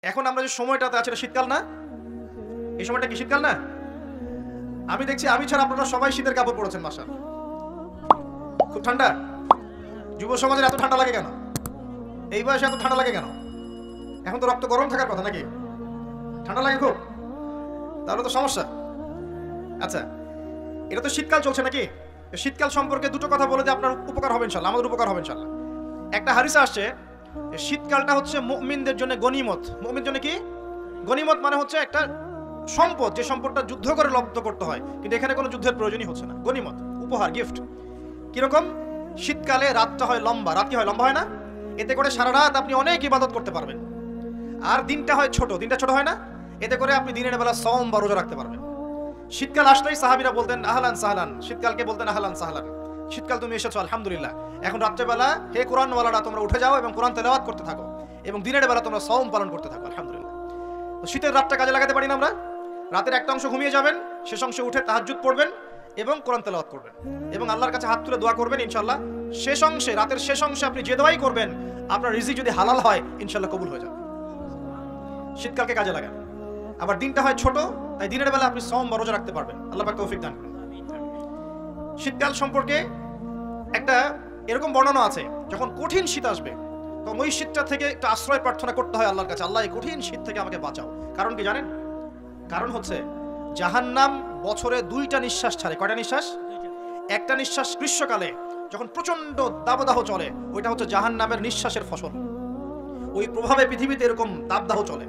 এখন আমরা যে সময়টাতে আছি এটা শীতকাল না? এই সময়টা কি শীতকাল না? আমি দেখছি আমি ছাড়া আপনারা সবাই শীতের কাপড় পরেছেন। মাশাআল্লাহ, খুব ঠান্ডা। যুব সমাজের এত ঠান্ডা লাগে কেন? এই বয়সে এত ঠান্ডা লাগে কেন? এখন তো রক্ত গরম থাকার কথা নাকি? ঠান্ডা লাগে খুব, তাহলে তো সমস্যা। আচ্ছা, এটা তো শীতকাল চলছে নাকি? শীতকাল সম্পর্কে দুটো কথা বলে যে আপনার উপকার হবে ইনশাআল্লাহ, আমাদের উপকার হবে ইনশাআল্লাহ। একটা হাদিসে আসছে শীতকালটা হচ্ছে মুমিনদের জন্য গনিমত। মুমিনদের জন্য কি গনিমত? মানে হচ্ছে একটা সম্পদ, যে সম্পদটা যুদ্ধ করে লব্ধ করতে হয়, কিন্তু এখানে কোনো যুদ্ধের প্রয়োজনই হচ্ছে না। গনিমত, উপহার, গিফট। কিরকম? শীতকালে রাতটা হয় লম্বা, রাতি হয় লম্বা, হয় না? এতে করে সারা রাত আপনি অনেক ইবাদত করতে পারবেন। আর দিনটা হয় ছোট, দিনটা ছোট হয় না? এতে করে আপনি দিনের বেলা সওম বা রোজা রাখতে পারবেন। শীতকাল আসলেই সাহাবীরা বলতেন আহলান সাহলান, শীতকালকে বলতেন আহলান সাহলান, শীতকাল তুমি এসেছো আলহামদুলিল্লাহ। এখন রাত্রেবেলা হে কোরআনওয়ালারা তোমরা উঠে যাও এবং কোরআন তেলাওয়াত করতে থাকো, এবং দিনের বেলা তোমরা সওম পালন করতে থাকো আলহামদুলিল্লাহ। তো শীতের রাতটা কাজে লাগাতে পারি না আমরা? রাতের একটা অংশ ঘুমিয়ে যাবেন, শেষ অংশে উঠে তাহাজ্জুদ পড়বেন এবং কোরআন তেলাওয়াত করবেন এবং আল্লাহর কাছে হাত তুলে দোয়া করবেন। ইনশাআল্লাহ শেষ অংশে, রাতের শেষ অংশে আপনি যে দোয়াই করবেন আপনার রিজিক যদি হালাল হয় ইনশাআল্লাহ কবুল হয়ে যাবে। শীতকালকে কাজে লাগান। আবার দিনটা হয় ছোট, তাই দিনের বেলা আপনি সওম বা রোজা রাখতে পারবেন। আল্লাহ পাক তৌফিক দান করুন। শীতকাল সম্পর্কে একটা এরকম বর্ণনা আছে, যখন কঠিন শীত আসবে তখন ওই শীতটা থেকে একটা আশ্রয় প্রার্থনা করতে হয় আল্লাহর কাছে, আল্লাহ এই কঠিন শীত থেকে আমাকে বাঁচাও। কারণ কি জানেন? কারণ হচ্ছে জাহান্নাম বছরে 2টা নিঃশ্বাস ছাড়ে। কয়টা নিঃশ্বাস? একটা নিঃশ্বাস গ্রীষ্মকালে যখন প্রচন্ড দাবদাহ চলে, ওইটা হচ্ছে জাহান্নামের নিঃশ্বাসের ফসল। ওই প্রভাবে পৃথিবীতে এরকম দাবদাহ চলে।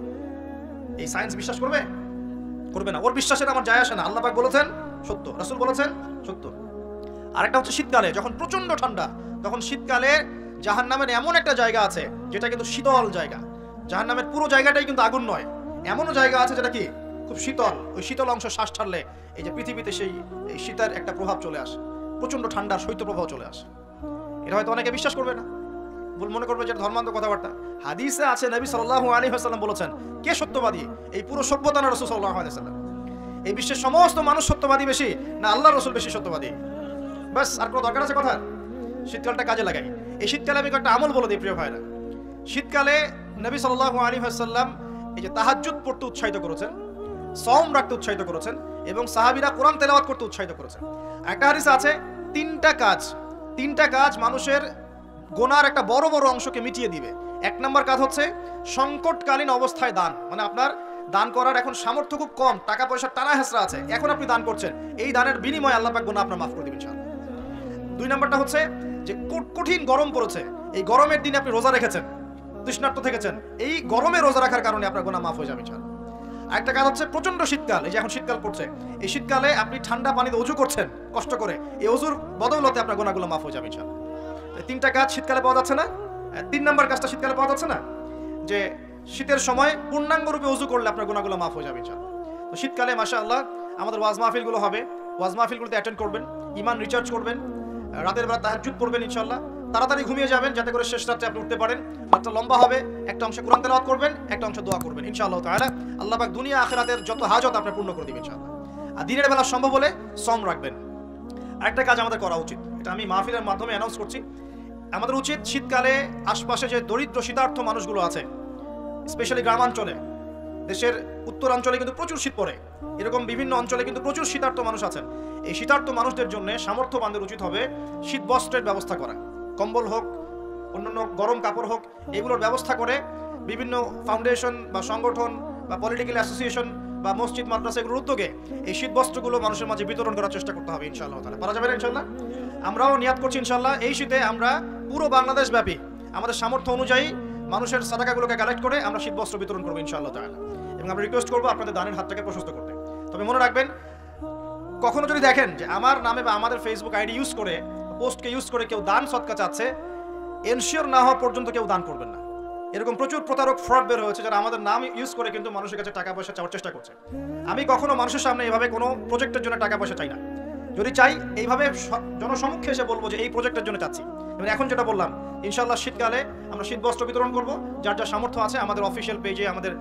এই সায়েন্স বিশ্বাস করবে? করবে না। ওর বিশ্বাসের আমার যায় আসে না। আল্লাহ পাক বলেছেন সত্য, রাসূল বলেছেন সত্য। আরেকটা হচ্ছে শীতকালে যখন প্রচন্ড ঠান্ডা, তখন শীতকালে জাহান্নামের এমন একটা জায়গা আছে যেটা কিন্তু শীতল জায়গা। জাহান্নামের পুরো জায়গাটাই কিন্তু আগুন নয়, এমনও জায়গা আছে যেটা কি খুব শীতল। ওই শীতল অংশ শ্বাস ছাড়লে এই যে পৃথিবীতে সেই এই শীতের একটা প্রভাব চলে আসে, প্রচন্ড ঠান্ডার শৈত্য প্রভাব চলে আসে। এটা হয়তো অনেকে বিশ্বাস করবে না, মনে করবে যে ধর্মান্ত কথাবার্তা। হাদিসে আছে নবী সাল্লাল্লাহু আলাইহি ওয়াসাল্লাম বলেছেন, কে সত্যবাদী? এই পুরো সভ্যতা না রাসূল সাল্লাল্লাহু আলাইহি ওয়াসাল্লাম? এই বিশ্বের সমস্ত মানুষ সত্যবাদী বেশি না আল্লাহর রাসূল বেশি সত্যবাদী? বাস, আর কোনো দরকার আছে কথা? শীতকালটা কাজে লাগাই। এই শীতকালে আমি একটা আমল বলে দিই প্রিয় ভাইরা। শীতকালে নবী সাল্লাল্লাহু আলাইহি ওয়াসাল্লাম এই যে তাহাজ্জুদ পড়তে উৎসাহিত করেছেন, সওম রাখতে উৎসাহিত করেছেন এবং সাহাবীরা কোরআন তেলাওয়াত করতে উৎসাহিত করেছেন। একটা হাদিসে আছে তিনটা কাজ মানুষের গোনার একটা বড় বড় অংশকে মিটিয়ে দিবে। এক নম্বর কাজ হচ্ছে সংকটকালীন অবস্থায় দান। মানে আপনার দান করার এখন সামর্থ্য খুব কম, টাকা পয়সার টানা হেঁচড়া আছে, এখন আপনি দান করছেন, এই দানের বিনিময়ে আল্লাহ পাক গুনাহ আপনার মাফ করে দিবেন ইনশাআল্লাহ। 2 নম্বরটা হচ্ছে যে কঠিন গরম পড়েছে, এই গরমের দিনে আপনি রোজা রেখেছেন, তৃষ্ণার্ত থেকেছেন, এই গরমে রোজা রাখার কারণে আপনার গুনাহ মাফ হয়ে যাবে ইনশাআল্লাহ। আরেকটা কাজ হচ্ছে প্রচন্ড শীতকাল, এই যে এখন শীতকাল পড়ছে, এই শীতকালে আপনি ঠান্ডা পানিতে ওযু করছেন কষ্ট করে, এই ওযুর বদৌলতে আপনার গুনাহগুলো মাফ হয়ে যাবে ইনশাআল্লাহ। 3টা কাজ শীতকালে পাওয়া যাচ্ছে না? 3 নম্বর কাজটা শীতকালে পাওয়া যাচ্ছে না, যে শীতের সময় পূর্ণাঙ্গ রূপে ওযু করলে আপনার গুনাহগুলো মাফ হয়ে যাবে ইনশাআল্লাহ। তো শীতকালে মাশাআল্লাহ আমাদের ওয়াজ মাহফিলগুলো হবে, ওয়াজ মাহফিলগুলোতে অ্যাটেন্ড করবেন, ঈমান রিচার্জ করবেন, রাতের বেলা তাহাজ্জুদ পড়বেন ইনশাআল্লাহ, তাড়াতাড়ি ঘুমিয়ে যাবেন যাতে করে শেষ রাতে আপনি উঠতে পারেন। রাতটা লম্বা হবে, একটা অংশে কোরআন তেলাওয়াত করবেন, একটা অংশে দোয়া করবেন ইনশাআল্লাহ তাআলা। আল্লাহ পাক দুনিয়া আখিরাতের যত হাজত আপনি পূর্ণ করে দিবেন ইনশাআল্লাহ। আর দিনের বেলা সম্ভব হলে সওম রাখবেন। আরেকটা কাজ আমাদের করা উচিত, এটা আমি মাহফিলের মাধ্যমে অ্যানাউন্স করছি। আমাদের উচিত শীতকালে আশপাশে যে দরিদ্র শীতার্থ মানুষগুলো আছে, স্পেশালি গ্রামাঞ্চলে, দেশের উত্তরাঞ্চলে কিন্তু প্রচুর শীত পড়ে, এরকম বিভিন্ন অঞ্চলে কিন্তু প্রচুর শীতার্থ মানুষ আছেন। এই শীতার্থ মানুষদের জন্য সামর্থ্যবানদের উচিত হবে শীত বস্ত্রের ব্যবস্থা করা, কম্বল হোক, অন্যান্য গরম কাপড় হোক, এগুলোর ব্যবস্থা করে বিভিন্ন ফাউন্ডেশন বা সংগঠন বা পলিটিক্যাল অ্যাসোসিয়েশন বা মসজিদ মাদ্রাসা এগুলোর উদ্যোগে এই শীত বস্ত্রগুলো মানুষের মাঝে বিতরণ করার চেষ্টা করতে হবে ইনশাআল্লাহ তাআলা। পারা যাবে না ইনশাআল্লাহ? আমরাও নিয়াত করছি ইনশাআল্লাহ এই শীতে আমরা পুরো বাংলাদেশ ব্যাপী আমাদের সামর্থ্য অনুযায়ী মানুষের সাদাকাগুলোকে কালেক্ট করে আমরা শীত বস্ত্র বিতরণ করবো ইনশাআল্লাহ তাআলা। এবং আমরা রিকোয়েস্ট করবো আপনাদের দানের হাতটাকে প্রশস্ত করতে। তবে মনে রাখবেন, কখনো যদি দেখেন যে আমার নামে বা আমাদের ফেসবুক আইডি ইউজ করে, পোস্টকে ইউজ করে কেউ দান সদকা চাচ্ছে, এনশিওর না হওয়া পর্যন্ত কেউ দান করবেন না। এরকম প্রচুর প্রতারক ফ্রড বের হয়েছে যারা আমাদের নাম ইউজ করে কিন্তু মানুষের কাছে টাকা পয়সা চাওয়ার চেষ্টা করছে। আমি কখনো মানুষের সামনে এভাবে কোনো প্রজেক্টের জন্য টাকা পয়সা চাই না। যদি চাই এইভাবে জনসমক্ষে এসে বলবো যে এই প্রজেক্টের জন্য চাচ্ছি। এবং এখন যেটা বললাম, ইনশাআল্লাহ শীতকালে আমরা শীত বস্ত্র বিতরণ করবো, যার যা সামর্থ্য আছে আমাদের অফিসিয়াল পেজে আমাদের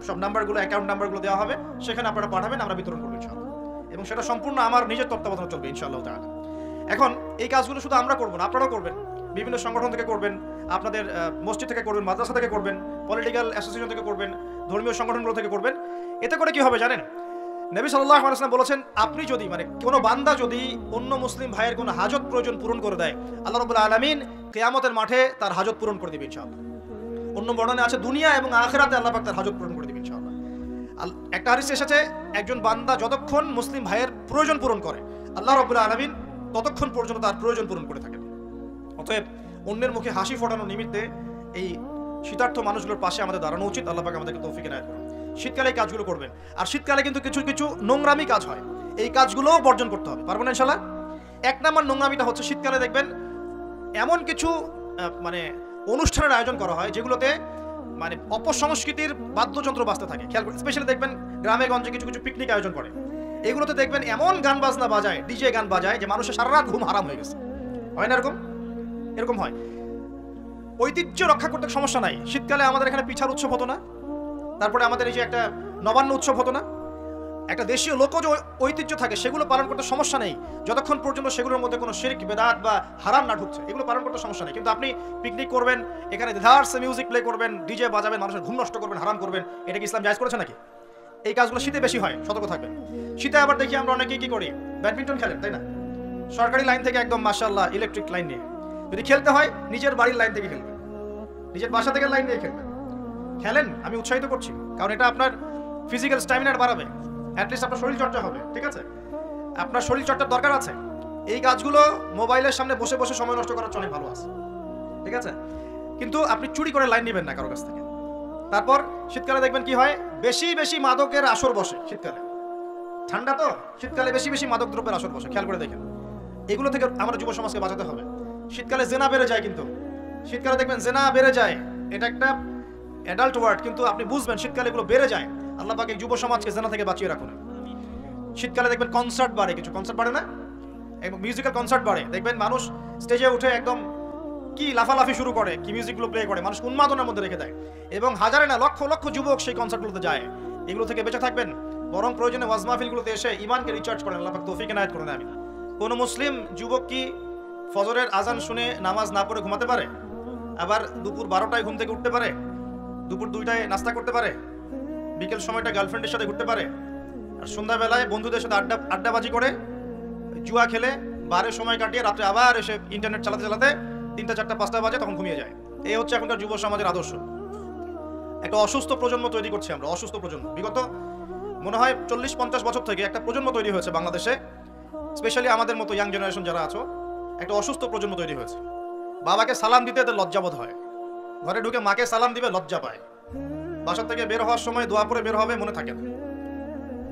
সব নাম্বারগুলো, অ্যাকাউন্ট নাম্বারগুলো দেওয়া হবে, সেখানে আপনারা পাঠাবেন, আমরা বিতরণ করবো ইনশাআল্লাহ। এবং সেটা সম্পূর্ণ আমার নিজের তত্ত্বাবধানে চলবে ইনশাআল্লাহ তাআলা। এখন এই কাজগুলো শুধু আমরা করবো না, আপনারাও করবেন। বিভিন্ন সংগঠন থেকে করবেন, আপনাদের মসজিদ থেকে করবেন, মাদ্রাসা থেকে করবেন, পলিটিক্যাল অ্যাসোসিয়েশন থেকে করবেন, ধর্মীয় সংগঠনগুলো থেকে করবেন। এতে করে কি হবে জানেন? নবী সাল্লাল্লাহু আলাইহি ওয়াসাল্লাম বলেছেন, আপনি যদি কোনো বান্দা যদি অন্য মুসলিম ভাইয়ের কোনো হাজত প্রয়োজন পূরণ করে দেয়, আল্লাহ রাব্বুল আলামিন কিয়ামতের মাঠে তার হাজত পূরণ করে দিবেন ইনশাআল্লাহ। অন্য বর্ণনায় আছে দুনিয়া এবং আখিরাতে আল্লাহ পাক তার হাজত পূরণ করে দিবেন ইনশাআল্লাহ। একটা হাদিসে এসেছে, একজন বান্দা যতক্ষণ মুসলিম ভাইয়ের প্রয়োজন পূরণ করে, আল্লাহ রাব্বুল আলামিন ততক্ষণ পর্যন্ত তার প্রয়োজন পূরণ করে থাকেন। অতএব অন্যের মুখে হাসি ফোটানোর নিমিত্তে এই শীতার্থ মানুষগুলোর পাশে আমাদের দাঁড়ানো উচিত। আল্লাহ পাক আমাদেরকে তৌফিক এনায়েত করুন। শীতকালে এই কাজগুলো করবেন। আর শীতকালে কিন্তু কিছু কিছু নোংরামি কাজ হয়, এই কাজগুলোও বর্জন করতে হবে। পারবেন না ইনশাআল্লাহ? 1 নম্বর নোংরামিটা হচ্ছে, শীতকালে দেখবেন এমন কিছু অনুষ্ঠানের আয়োজন করা হয় যেগুলোতে অপসংস্কৃতির বাদ্যযন্ত্র বাজতে থাকে। খেয়াল করে স্পেশালি দেখবেন গ্রামে গঞ্জে কিছু কিছু পিকনিক আয়োজন করে, এগুলোতে দেখবেন এমন গান বাজনা বাজায়, ডিজে গান বাজায়, যে মানুষের সারা রাত ঘুম হারাম হয়ে গেছে। হয় না এরকম হয়? ঐতিহ্য রক্ষা করতে সমস্যা নাই। শীতকালে আমাদের এখানে পিঠার উৎসব হতো না? তারপরে আমাদের এই যে একটা নবান্ন উৎসব হতো না? একটা দেশীয় লোকজ ঐতিহ্য থাকে, সেগুলো পালন করতে সমস্যা নেই যতক্ষণ পর্যন্ত সেগুলোর মধ্যে কোনো শিরক বেদাত বা হারাম না ঢুকছে। এগুলো পালন করতে সমস্যা নেই। কিন্তু আপনি পিকনিক করবেন, এখানে ধারসে মিউজিক প্লে করবেন, ডিজে বাজাবেন, মানুষের ঘুম নষ্ট করবেন, হারাম করবেন, এটা কি ইসলাম জায়েজ করেছে নাকি? এই কাজগুলো শীতে বেশি হয়, সতর্ক থাকবেন। শীতে আবার দেখি আমরা অনেকেই কি করি, ব্যাডমিন্টন খেলেন, তাই না? সরকারি লাইন থেকে একদম মাশাআল্লাহ ইলেকট্রিক লাইন নিয়ে। যদি খেলতে হয় নিজের বাড়ির লাইন থেকে খেলবেন, নিজের বাসা থেকে লাইন নিয়ে খেলেন। আমি উৎসাহিত করছি, কারণ এটা আপনার ফিজিক্যাল স্ট্যামিনার বাড়াবে, অ্যাটলিস্ট আপনার শরীর চর্চা হবে। ঠিক আছে, আপনার শরীর চর্চার দরকার আছে। এই কাজগুলো মোবাইলের সামনে বসে বসে সময় নষ্ট করার অনেক ভালো আছে। ঠিক আছে, কিন্তু আপনি চুরি করে লাইন নেবেন না কারো কাছ থেকে। তারপর শীতকালে দেখবেন কি হয়, বেশি বেশি মাদকের আসর বসে শীতকালে। ঠান্ডা তো, শীতকালে বেশি বেশি মাদক দ্রব্যের আসর বসে। খেয়াল করে দেখেন, এগুলো থেকে আমরা যুব সমাজকে বাঁচাতে হবে। শীতকালে জেনা বেড়ে যায়, কিন্তু শীতকালে দেখবেন জেনা বেড়ে যায়, এটা একটা অ্যাডাল্ট ওয়ার্ড, কিন্তু আপনি বুঝবেন শীতকালে এগুলো বেড়ে যায়। আল্লাহ পাক এই যুব সমাজকে জেনা থেকে বাঁচিয়ে রাখুন। শীতকালে দেখবেন কনসার্ট বাড়ে, কিছু কনসার্ট বাড়ে না, এবং মিউজিক্যাল কনসার্ট বাড়ে। দেখবেন মানুষ স্টেজে উঠে একদম কি লাফালাফি শুরু করে, কি মিউজিকগুলো প্লে করে, মানুষ উন্মাদনার মধ্যে রেখে দেয়, এবং হাজারে না লক্ষ লক্ষ যুবক সেই কনসার্টগুলোতে যায়। এগুলো থেকে বেঁচে থাকবেন, বরং প্রয়োজনে ওয়াজ মাহফিলগুলোতে এসে ঈমানকে রিচার্জ করেন। আল্লাহ পাক তৌফিক এনায়েত করেন। আমি কোন মুসলিম যুবক কি ফজরের আজান শুনে নামাজ না পড়ে ঘুমাতে পারে? আবার দুপুর 12টায় ঘুম থেকে উঠতে পারে? দুপুর 2টায় নাস্তা করতে পারে? বিকেল সময়টা গার্লফ্রেন্ডের সাথে ঘুরতে পারে? আর সন্ধ্যাবেলায় বন্ধুদের সাথে আড্ডাবাজি করে, জুয়া খেলে, বারের সময় কাটিয়ে রাত্রে আবার এসে ইন্টারনেট চালাতে চালাতে 3টা 4টা 5টা বাজে, তখন ঘুমিয়ে যায়। এই হচ্ছে এখনকার যুব সমাজের আদর্শ। একটা অসুস্থ প্রজন্ম তৈরি করছি আমরা, অসুস্থ প্রজন্ম। বিগত মনে হয় 40-50 বছর থেকে একটা প্রজন্ম তৈরি হয়েছে বাংলাদেশে, স্পেশালি আমাদের মতো ইয়াং জেনারেশন যারা আছো, একটা অসুস্থ প্রজন্ম তৈরি হয়েছে। বাবাকে সালাম দিতে এদের লজ্জাবোধ হয়, ঘরে ঢুকে মাকে সালাম দিবে লজ্জা পায়, বাসা থেকে বের হওয়ার সময় দোয়া পরে বের হবে মনে থাকে না,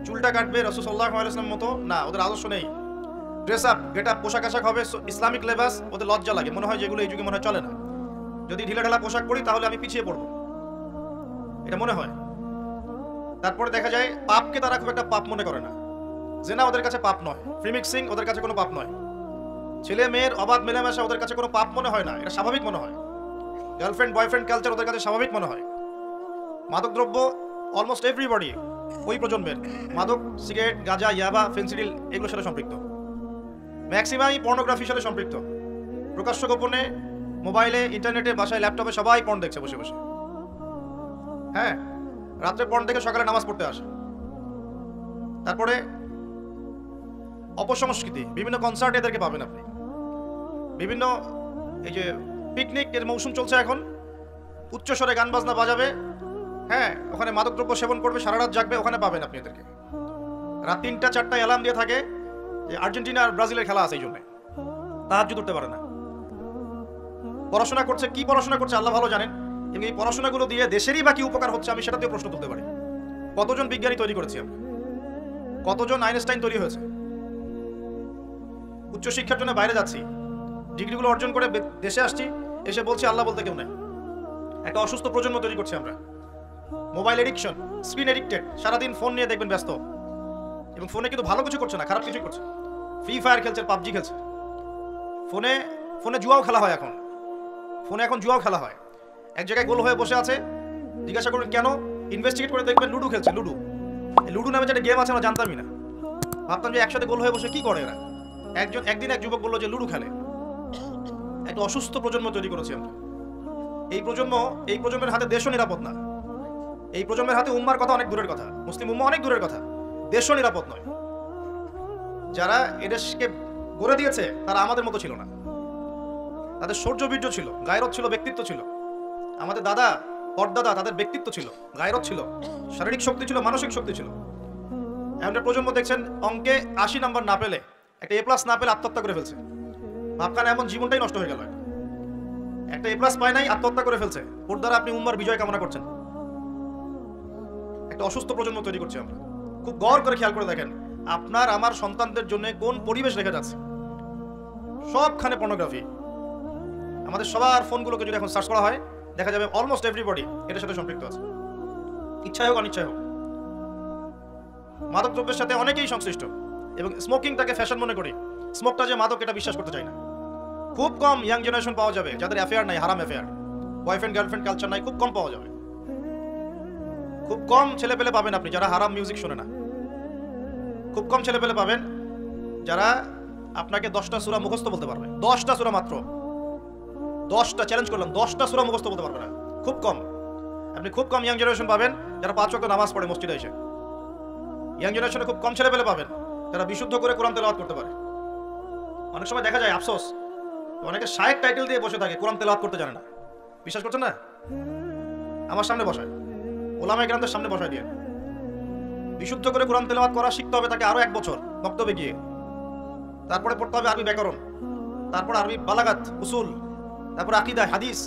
চুলটা কাটবে রাসূল সাল্লাল্লাহু আলাইহি ওয়াসাল্লাম মতো না, ওদের আদর্শ নেই। ড্রেস আপ, গেট আপ, পোশাক আশাক হবে ইসলামিক লেবাস, ওদের লজ্জা লাগে, মনে হয় যেগুলো এই যুগে মনে হয় চলে না। যদি ঢিলা ঢালা পোশাক পরি তাহলে আমি পিছিয়ে পড়বো, এটা মনে হয়। তারপরে দেখা যায় পাপকে তারা খুব একটা পাপ মনে করে না। জেনা ওদের কাছে পাপ নয়, প্রিমিক্সিং ওদের কাছে কোনো পাপ নয়, ছেলে মেয়ের অবাধ মেলামেশা ওদের কাছে কোনো পাপ মনে হয় না, এটা স্বাভাবিক মনে হয়। গার্লফ্রেন্ড বয়ফ্রেন্ড কালচার ওদের কাছে স্বাভাবিক মনে হয়। মাদকদ্রব্য অলমোস্ট এভরিবডি ওই প্রজন্মের মাদক, সিগারেট, গাঁজা, ইয়াবা, ফেন্সিডিল এগুলোর সাথে সম্পৃক্ত। ম্যাক্সিমামই পর্নোগ্রাফির সাথে সম্পৃক্ত। প্রকাশ্য গোপনে মোবাইলে, ইন্টারনেটে, বাসায়, ল্যাপটপে সবাই পর্ন দেখছে বসে বসে। হ্যাঁ, রাত্রে পর্ন দেখে সকালে নামাজ পড়তে আসে। তারপরে অপসংস্কৃতি, বিভিন্ন কনসার্টে এদেরকে পাবেন আপনি। বিভিন্ন এই যে পিকনিক এর মৌসুম চলছে এখন, উচ্চস্বরে গান বাজনা বাজাবে, হ্যাঁ, ওখানে মাদকদ্রব্য সেবন করবে, সারা রাত জাগবে, ওখানে পাবেন আপনি এদেরকে। রাত 3টা 4টা অ্যালার্ম দিয়ে থাকে যে আর্জেন্টিনা আর ব্রাজিলের খেলা আছে, এই জন্য তাহাজ্জুদ উঠতে পারে না। পড়াশোনা করছে, কি পড়াশোনা করছে আল্লাহ ভালো জানেন, এবং এই পড়াশোনাগুলো দিয়ে দেশেরই বা কি উপকার হচ্ছে আমি সেটাতেও প্রশ্ন তুলতে পারি। কতজন বিজ্ঞানী তৈরি করেছি আমরা, কতজন আইনস্টাইন তৈরি হয়েছে। উচ্চশিক্ষার জন্য বাইরে যাচ্ছি, ডিগ্রিগুলো অর্জন করে দেশে আসছি, এসে বলছি আল্লাহ বলতে কেউ নেই। একটা অসুস্থ প্রজন্ম তৈরি করছি আমরা। মোবাইল এডিকশন, স্ক্রিন এডিক্টেড, সারাদিন ফোন নিয়ে দেখবেন ব্যস্ত, এবং ফোনে কিন্তু ভালো কিছু করছে না, খারাপ কিছু করছে। ফ্রি ফায়ার খেলছে, পাবজি খেলছে, ফোনে ফোনে জুয়াও খেলা হয় এখন। ফোনে এখন জুয়াও খেলা হয়। এক জায়গায় গোল হয়ে বসে আছে, জিজ্ঞাসা করবেন কেন, ইনভেস্টিগেট করে দেখবেন লুডু খেলছে। লুডু নামে যেটা গেম আছে আমরা জানতামই না, ভাবতাম যে একসাথে গোল হয়ে বসে কি করে এরা। একদিন এক যুবক বললো যে লুডু খেলে। একটা অসুস্থ প্রজন্ম তৈরি করেছি আমরা। এই প্রজন্মের হাতে দেশও নিরাপদ না। এই প্রজন্মের হাতে উম্মার কথা অনেক দূরের কথা, মুসলিম উম্মা অনেক দূরের কথা, দেশও নিরাপদ নয়। যারা এদেশকে গড়ে দিয়েছে তারা আমাদের মতো ছিল না। তাদের শৌর্যবীর্য ছিল, গায়রত ছিল, ব্যক্তিত্ব ছিল। আমাদের দাদা পরদাদা তাদের ব্যক্তিত্ব ছিল, গায়রত ছিল, শারীরিক শক্তি ছিল, মানসিক শক্তি ছিল। এখন প্রজন্ম দেখছেন অঙ্কে 80 নাম্বার না পেলে, একটা A+ না পেলে আত্মহত্যা করে ফেলছে। ভাবখানা এমন জীবনটাই নষ্ট হয়ে গেল। একটা A+ পায় নাই, আত্মহত্যা করে ফেলছে। ওর দ্বারা আপনি উম্মার বিজয় কামনা করছেন। একটা অসুস্থ প্রজন্ম তৈরি করছি আমরা। খুব গৌর করে খেয়াল করে দেখেন আপনার আমার সন্তানদের জন্য কোন পরিবেশ রেখে যাচ্ছে। সবখানে পর্নোগ্রাফি। আমাদের সবার ফোনগুলোকে যদি এখন সার্চ করা হয় দেখা যাবে অলমোস্ট এভরিবডি এটার সাথে সম্পৃক্ত আছে, ইচ্ছায় হোক অনিচ্ছায় হোক। মাদক দ্রব্যের সাথে অনেকেই সংশ্লিষ্ট এবং স্মোকিংটাকে ফ্যাশন মনে করি। স্মোকটা যে মাদক এটা বিশ্বাস করতে চাই না। খুব কম ইয়াং জেনারেশন পাওয়া যাবে যাদের অ্যাফেয়ার নাই, হারাম অ্যাফেয়ার, বয়ফ্রেন্ড গার্লফ্রেন্ড কালচার নাই, খুব কম পাওয়া যাবে। খুব কম ছেলে পেলে পাবেন আপনি যারা হারাম মিউজিক শোনে না। খুব কম ছেলে পেলে পাবেন যারা আপনাকে 10টা সূরা মুখস্থ বলতে পারবে। 10টা সূরা মাত্র, 10টা চ্যালেঞ্জ করলাম, 10টা সূরা মুখস্থ বলতে পারবে না। খুব কম। আপনি খুব কম ইয়াং জেনারেশন পাবেন যারা 5 ওয়াক্ত নামাজ পড়ে মসজিদে এসে। ইয়াং জেনারেশনে খুব কম ছেলে পেলে পাবেন যারা বিশুদ্ধ করে কোরআন তেলাওয়াত করতে পারে। অনেক সময় দেখা যায় আফসোস, অনেকে শায়েখ টাইটেল দিয়ে বসে থাকে, কোরআন তেলাওয়াত করতে জানে না। বিশ্বাস করছেন না? আমার সামনে বসায়, ওলামায়ে কেরামদের সামনে বসায় দিয়ে বিশুদ্ধ করে কোরআন তেলাওয়াত করা শিখতে হবে তাকে আরো 1 বছর মক্তবে গিয়ে। তারপরে পড়তে হবে আরবি ব্যাকরণ, তারপর আরবি বালাগাত, উসুল, তারপর আকীদা, হাদিস,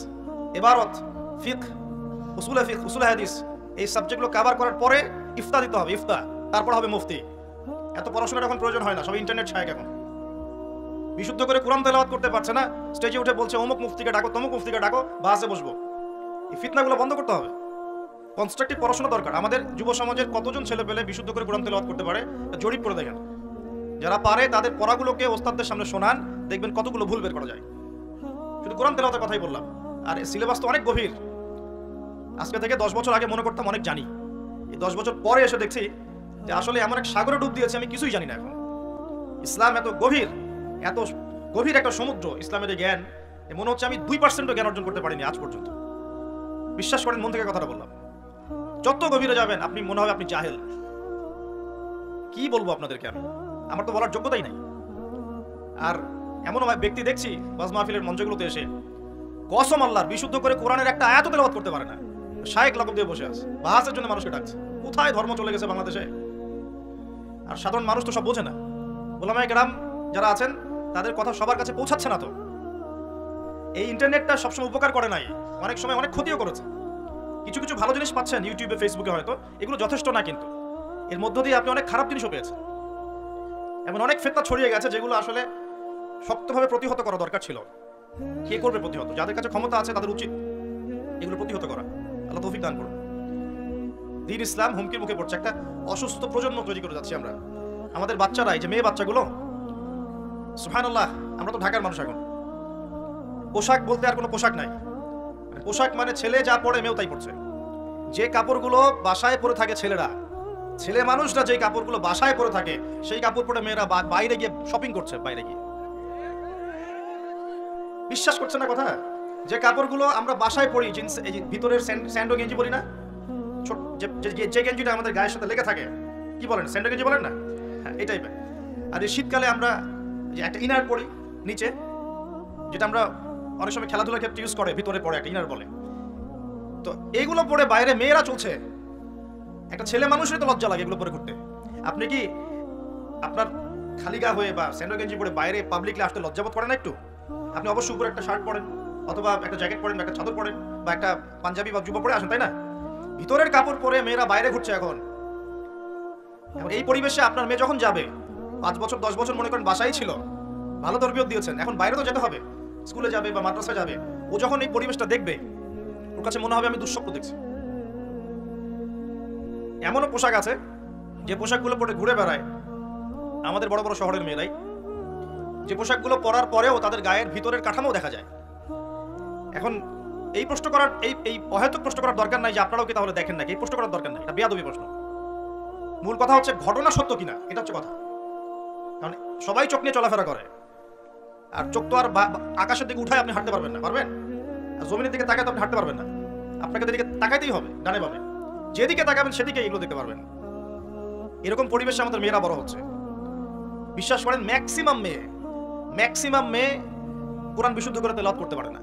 ইবারত, ফিকহ, উসুলে ফিকহ, উসুলে হাদিস। এই সাবজেক্টগুলো কভার করার পরে ইফতা দিতে হবে, ইফতা, তারপর হবে মুফতি। এত পড়াশোনার এখন প্রয়োজন হয় না, সব ইন্টারনেট ছায় এখন। বিশুদ্ধ করে কোরআন তেলাওয়াত করতে পারছে না, স্টেজে উঠে বলছে অমুক মুফতিকে ডাকো, তমুক মুফতিকে ডাকো, বাসে বসবো। এই ফিতনাগুলো বন্ধ করতে হবে। কনস্ট্রাকটিভ পড়াশোনা দরকার। আমাদের যুব সমাজের কতজন ছেলে পেলে বিশুদ্ধ করে কোরআন তেলাওয়াত করতে পারে জরিপ করে দেখেন। যারা পারে তাদের পড়াগুলোকে ওস্তাদদের সামনে শোনান, দেখবেন কতগুলো ভুল বের করা যায়। শুধু কোরআন তেলাওয়াতের কথাই বললাম, আর সিলেবাস তো অনেক গভীর। আজকে থেকে 10 বছর আগে মনে করতাম অনেক জানি, এই 10 বছর পরে এসে দেখছি যে আসলে এমন এক সাগরে ডুব দিয়েছে আমি কিছুই জানি না এখন। ইসলাম এত গভীর একটা সমুদ্র, ইসলামের এই জ্ঞান, মনে হচ্ছে আমি 2% জ্ঞান অর্জন করতে পারিনি আজ পর্যন্ত। বিশ্বাস করেন, মন থেকে কথাটা বললাম। যত গভীরে যাবেন আপনি মনে হবে আপনি জাহেল। কি বলবো আপনাদেরকে আমি, আমার তো বলার যোগ্যতাই নাই। আর এমন ব্যক্তি দেখছি ওয়াজ মাহফিলের মঞ্চগুলোতে এসে কসম আল্লাহর বিশুদ্ধ করে কোরআনের একটা আয়াত তেলাওয়াত করতে পারে না, শায়েখ লাকব দিয়ে বসে আছে, বাহাসের জন্য মানুষকে ডাকছে। কোথায় ধর্ম চলে গেছে বাংলাদেশে? আর সাধারণ মানুষ তো সব বোঝে না। ওলামায়ে কেরাম যারা আছেন তাদের কথা সবার কাছে পৌঁছাচ্ছে না। তো এই ইন্টারনেটটা সবসময় উপকার করে নাই, অনেক সময় অনেক ক্ষতিও করেছে। কিছু কিছু ভালো জিনিস পাচ্ছেন ইউটিউবে, ফেসবুকে, হয়তো এগুলো যথেষ্ট না, কিন্তু এর মধ্য দিয়ে আপনি অনেক খারাপ জিনিসও পেয়েছেন। এমন অনেক ফিতনা ছড়িয়ে গেছে যেগুলো আসলে শক্তভাবে প্রতিহত করা দরকার ছিল। কে করবে প্রতিহত? যাদের কাছে ক্ষমতা আছে তাদের উচিত এগুলো প্রতিহত করা। আল্লাহ তৌফিক দান করুন। দ্বীন ইসলাম হুমকির মুখে পড়ছে। একটা অসুস্থ প্রজন্ম তৈরি করে যাচ্ছি আমরা। আমাদের বাচ্চারা, এই যে মেয়ে বাচ্চাগুলো, সুবহানাল্লাহ, আমরা তো ঢাকার মানুষ, এখন পোশাক বলতে আর কোনো পোশাক নাই। পোশাক মানে ছেলে যা পরে মেয়েও তাই পড়ছে। যে কাপড়গুলো বাসায় পরে থাকে ছেলেরা, ছেলে মানুষরা যে কাপড়গুলো বাসায় পরে থাকে সেই কাপড় পরে মেয়েরা বাইরে গিয়ে শপিং করছে। বাইরে গিয়ে বিশ্বাস করছে না কথা। যে কাপড়গুলো আমরা বাসায় পরি, জিন্স, এই ভিতরের স্যান্ডো গেঞ্জি পরি না, যে গেঞ্জিটা আমাদের গায়ের সাথে লেগে থাকে, কি বলেন, স্যান্ডো গেঞ্জি বলেন না? হ্যাঁ, এই টাইপের। আর এই শীতকালে আমরা যে একটা ইনার পরি নিচে, যেটা আমরা অনেক সময় খেলাধুলার ক্ষেত্রে ইউজ করে, ভিতরে পরে একটা ইনার বলে। তো এইগুলো পরে বাইরে মেয়েরা চলছে। একটা ছেলে মানুষের তো লজ্জা লাগে এগুলো পরে ঘুরতে। আপনি কি আপনার খালি গা হয়ে বা স্যান্ডো গেঞ্জি পরে বাইরে পাবলিকলি আসতে লজ্জাবোধ করেন না একটু? আপনি অবশ্যই উপরে একটা শার্ট পরেন, অথবা একটা জ্যাকেট পরেন, একটা চাদর পরেন, বা একটা পাঞ্জাবি বা জুব্বা পরে আসেন, তাই না? ভিতরের কাপড় পরে মেয়েরা বাইরে ঘুরছে এখন। এই পরিবেশে আপনার মেয়ে যখন যাবে, 5 বছর 10 বছর মনে করেন বাসায় ছিল, ভালো তরবিয়ত দিয়েছেন, এখন বাইরে তো যেতে হবে, স্কুলে যাবে বা মাদ্রাসায় যাবে। ও যখন এই পরিবেশটা দেখবে, ওর কাছে মনে হবে আমি দুঃস্বপ্ন দেখছি। এমনও পোশাক আছে যে পোশাকগুলো পরে ঘুরে বেড়ায় আমাদের বড় বড় শহরের মেয়েরাই, যে পোশাকগুলো পরার পরেও তাদের গায়ের ভিতরের কাঠামো দেখা যায়। এখন এই প্রশ্ন করার, এই অহেতুক প্রশ্ন করার দরকার নাই যে আপনারাও কি তাহলে দেখেন নাকি, এই প্রশ্ন করার দরকার নাই, এটা বেয়াদবি প্রশ্ন। মূল কথা হচ্ছে ঘটনা সত্য কিনা, এটা হচ্ছে কথা। কারণ সবাই চোখ নিয়ে চলাফেরা করে। আর চোখ তো আর আকাশের দিকে উঠায় আপনি হাঁটতে পারবেন না, পারবেন? আর জমিনের দিকে তাকায় তো আপনি হাঁটতে পারবেন না। আপনাকে তো এদিকে তাকাইতেই হবে, ডানে বামে, যেদিকে তাকাবেন সেদিকে এগুলো দেখতে পারবেন। এরকম পরিবেশে আমাদের মেয়েরা বড় হচ্ছে। বিশ্বাস করেন ম্যাক্সিমাম মেয়ে কোরআন বিশুদ্ধ করে তেলাওয়াত করতে পারে না,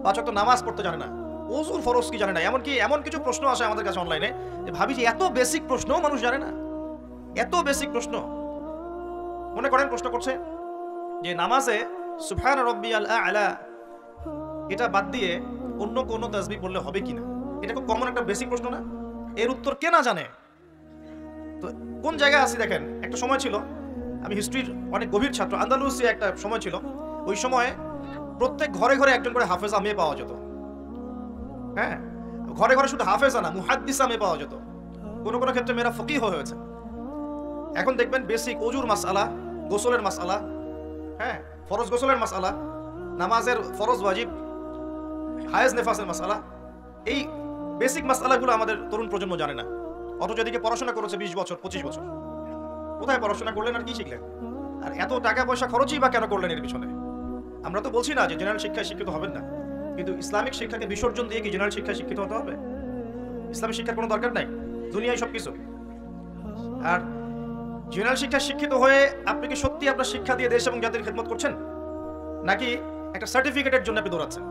5 ওয়াক্ত নামাজ পড়তে জানে না, ওযুর ফরজ কি জানে না। এমন কিছু প্রশ্ন আসে আমাদের কাছে অনলাইনে যে ভাবি যে এত বেসিক প্রশ্নও মানুষ জানে না, এত বেসিক প্রশ্ন। মনে করেন প্রশ্ন করছে যে নামাজে সুবহান রাব্বিয়াল আ'লা এটা বাদ দিয়ে অন্য কোনো তাসবিহ পড়লে হবে কিনা। এটা খুব কমন একটা বেসিক প্রশ্ন না? এর উত্তর কে না জানে? তো কোন জায়গায় আছি দেখেন। একটা সময় ছিল, আমি হিস্ট্রির অনেক গভীর ছাত্র, আন্দালুসিয়া একটা সময় ছিল, ওই সময়ে প্রত্যেক ঘরে ঘরে একজন করে হাফেজা মেয়ে পাওয়া যেত। হ্যাঁ, ঘরে ঘরে শুধু হাফেজা না, মুহাদ্দিসা মেয়ে পাওয়া যেত। কোনো কোনো ক্ষেত্রে মেয়েরা ফকিহ হয়েছে। এখন দেখবেন বেসিক ওজুর মাসআলা, গোসলের মাসআলা, হ্যাঁ ফরজ গোসলের মাসআলা, নামাজের ফরজ ওয়াজিব, হায়েজ নেফাসের মাসআলা, এই বেসিক মাসআলাগুলো আমাদের তরুণ প্রজন্ম জানে না। অথচ এদিকে পড়াশোনা করেছে 20 বছর 25 বছর। কোথায় পড়াশোনা করলেন আর কি শিখলেন? আর এত টাকা পয়সা খরচই বা কেন করলেন এর পিছনে? আমরা তো বলছি না যে জেনারেল শিক্ষায় শিক্ষিত হবেন না, কিন্তু ইসলামিক শিক্ষাকে বিসর্জন দিয়ে কি জেনারেল শিক্ষায় শিক্ষিত হতে হবে? ইসলামিক শিক্ষার কোনো দরকার নাই, দুনিয়ায় সবকিছু। আর জেনারেল শিক্ষায় শিক্ষিত হয়ে আপনি কি সত্যি আপনার শিক্ষা দিয়ে দেশ এবং জাতির খেদমত করছেন, নাকি একটা সার্টিফিকেটের জন্য আপনি দৌড়াচ্ছেন?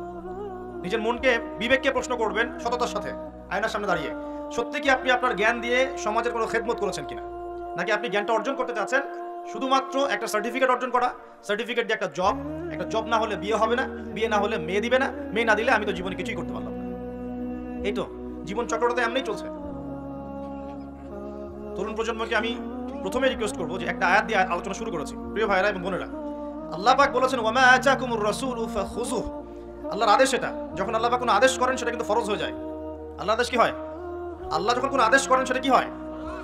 নিজের মনকে, বিবেককে প্রশ্ন করবেন সততার সাথে, আয়নার সামনে দাঁড়িয়ে, সত্যি কি আপনি আপনার জ্ঞান দিয়ে সমাজের কোনো খেদমত করেছেন কিনা, নাকি আপনি জ্ঞানটা অর্জন করতে চাচ্ছেন শুধুমাত্র একটা সার্টিফিকেট অর্জন করা, সার্টিফিকেট দিয়ে একটা জব না হলে বিয়ে হবে না, বিয়ে না হলে মেয়ে দিবে না, মেয়ে না দিলে আমি তো জীবনে কিছুই করতে পারলাম না। এই তো জীবন চক্রটা তো এমনিই চলছে। তরুণ প্রজন্মকে আমি প্রথমে রিকোয়েস্ট করবো যে একটা আয়াত দিয়ে আলোচনা শুরু করেছি। প্রিয় ভাইরা এবং বোনেরা, আল্লাহ পাক বলেছেন ওয়ামা আতাকুমুর রাসূলু ফাখুযুহ। আল্লাহর আদেশ এটা, যখন আল্লাহ পাক কোনো আদেশ করেন সেটা কিন্তু ফরজ হয়ে যায়। আল্লাহর আদেশ কি হয়? আল্লাহ যখন কোনো আদেশ করেন সেটা কি হয়?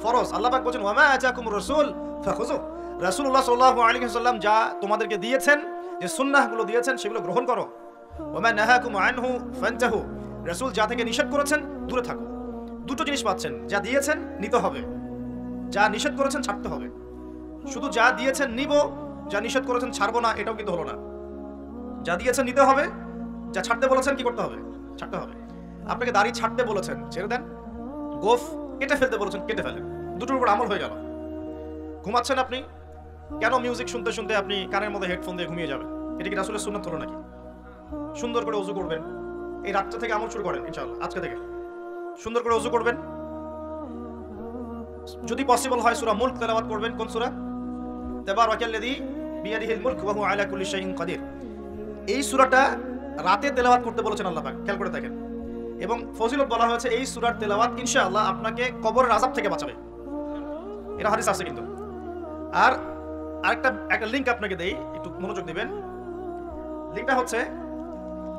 ফরজ। আল্লাহ পাক বলেন ওয়ামা আতাকুমুর রাসূল ফাখুযুহ। রাসূলুল্লাহ সাল্লাল্লাহু আলাইহি ওয়াসাল্লাম যা তোমাদেরকে দিয়েছেন, যে সুন্নাহগুলো দিয়েছেন সেগুলো গ্রহণ করো। ওয়ামা নাহাকুম আনহু ফান্তাহু। রাসূল যা থেকে নিষেধ করেছেন দূরে থাকো। দুটো জিনিস পাচ্ছেন, যা দিয়েছেন নিতে হবে, যা নিষেধ করেছেন ছাড়তে হবে। শুধু যা দিয়েছেন নিব, যা নিষেধ করেছেন ছাড়বো না, এটাও কিন্তু হলো না। যা দিয়েছেন নিতে হবে, যা ছাড়তে বলেছেন কি করতে হবে? ছাড়তে হবে। আপনাকে দাড়ি ছাড়তে বলেছেন, ছেড়ে দেন। গোফ কেটে ফেলতে বলেছেন, কেটে ফেলেন। দুটোর উপর আমল হয়ে গেল। ঘুমাচ্ছেন আপনি, কেন মিউজিক শুনতে শুনতে আপনি কানের মধ্যে হেডফোন দিয়ে ঘুমিয়ে যাবেন? এটা কি রাসূলের সুন্নাত হলো নাকি? সুন্দর করে ওযু করবেন। এই রাতটা থেকে আমল শুরু করেন ইনশাআল্লাহ, আজকে থেকে সুন্দর করে ওযু করবেন। যদি পসিবল হয় সূরা মুলক তেলাওয়াত করবেন। কোন সূরা? তাবারাকাল্লাযী বিয়াদিহিল মুলক ওয়া হুয়া আলা কুল্লি শাইইন কাদির। এই সূরাটা রাতে তেলাওয়াত করতে বলেছেন আল্লাহ পাক, খেয়াল করে দেখেন। এবং ফজিলত বলা হয়েছে এই সূরার তেলাওয়াত ইনশাআল্লাহ আপনাকে কবরের আযাব থেকে বাঁচাবে। এটা হাদিস আছে কিন্তু। আর একটা লিংক আপনাকে দেই, একটু মনোযোগ দিবেন। লিংকটা হচ্ছে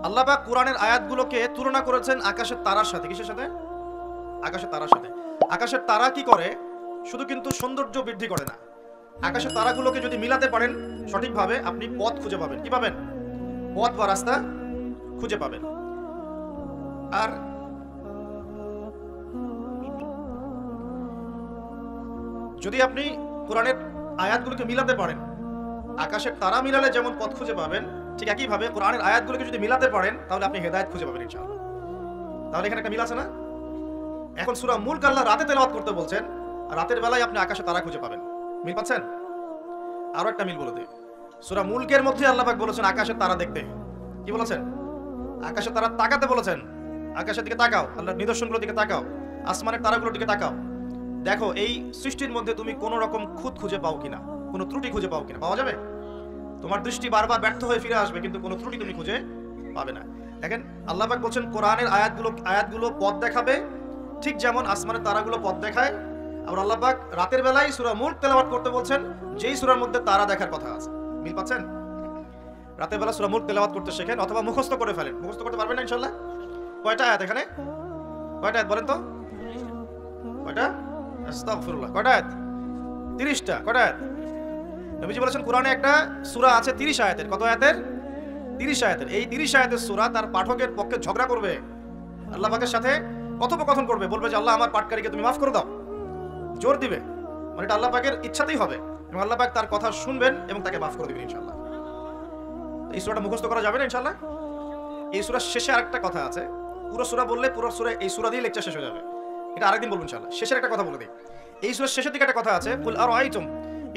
আল্লাহ পাক কোরআনের আয়াতগুলোকে তুলনা করেছেন আকাশের তারার সাথে। কিসের সাথে? আকাশের তারার সাথে। আকাশের তারা কি করে? শুধু কিন্তু সৌন্দর্য বৃদ্ধি করে না। আকাশের তারাগুলোকে যদি মিলাতে পারেন সঠিকভাবে, আপনি পথ খুঁজে পাবেন। কি পাবেন? পথ বা রাস্তা খুঁজে পাবেন। আর যদি আপনি কোরআনের আয়াতগুলোকে মিলাতে পারেন, আকাশের তারা মিলালে যেমন পথ খুঁজে পাবেন, ঠিক একইভাবে কোরআনের আয়াতগুলোকে যদি মিলাতে পারেন তাহলে আপনি হেদায়েত খুঁজে পাবেন ইনশাআল্লাহ। তাহলে এখানে একটা মিল আছে না? এখন সূরা মুলক আল্লাহ রাতে তেলাওয়াত করতে বলছেন, আর রাতের বেলায় আপনি আকাশে তারা খুঁজে পাবেন। মিল পাচ্ছেন? আরো একটা মিল বলে দিই। সূরা মুলকের মধ্যে আল্লাহ পাক বলেছেন আকাশের তারা দেখতে। কি বলেছেন? আকাশের তারা তাকাতে বলেছেন। আকাশের দিকে তাকাও, আল্লাহর নিদর্শনগুলোর দিকে তাকাও, আসমানের তারাগুলোর দিকে তাকাও। দেখো এই সৃষ্টির মধ্যে তুমি কোনো রকম খুঁত খুঁজে পাও কিনা, কোনো ত্রুটি খুঁজে পাও কিনা। পাওয়া যাবে? তোমার দৃষ্টি বারবার ব্যর্থ হয়ে ফিরে আসবে, কিন্তু কোনো ত্রুটি তুমি খুঁজে পাবে না। দেখেন আল্লাহ পাক বলছেন কোরআনের আয়াতগুলো পথ দেখাবে, ঠিক যেমন আসমানের তারাগুলো পথ দেখায়। আর আল্লাহ পাক রাতের বেলায় সূরা মুলক তেলাওয়াত করতে বলছেন, যেই সূরার মধ্যে তারা দেখার কথা আছে। মিল পাচ্ছেন? রাতের বেলা সূরা মুলক তেলাওয়াত করতে শেখেন, অথবা মুখস্থ করে ফেলেন। মুখস্থ করতে পারবেন না ইনশাআল্লাহ? কয়টা আয়াত এখানে? কয়টা আয়াত বলেন তো? কয়টা? আস্তাগফিরুল্লাহ। কয়টা আয়াত? 30টা। কয়টা আয়াত? নবীজি বলেছেন কোরআনে একটা সূরা আছে 30 আয়াতের। কত আয়াতের? 30 আয়াতের। এই 30 আয়াতের সূরা তার পাঠকের পক্ষে ঝগড়া করবে, আল্লাহ পাকের সাথে কথোপকথন করবে, বলবে যে আল্লাহ আমার পাঠকারীকে তুমি মাফ করে দাও, জোর দিবে। মানে এটা আল্লাহ পাকের ইচ্ছাতেই হবে, এবং আল্লাহ পাক তার কথা শুনবেন এবং তাকে মাফ করে দিবেন ইনশাআল্লাহ। এই সূরাটা মুখস্থ করা যাবে না ইনশাআল্লাহ। এই সূরার শেষে আরেকটা কথা আছে, পুরো সূরা বললে পুরো সূরা এই সূরা দিয়ে লেকচার শেষ হয়ে যাবে, এটা আরেকদিন বলবো ইনশাআল্লাহ। শেষের একটা কথা বলে দিই, এই সূরার শেষের দিকে একটা কথা আছে, কুল আরাআইতুম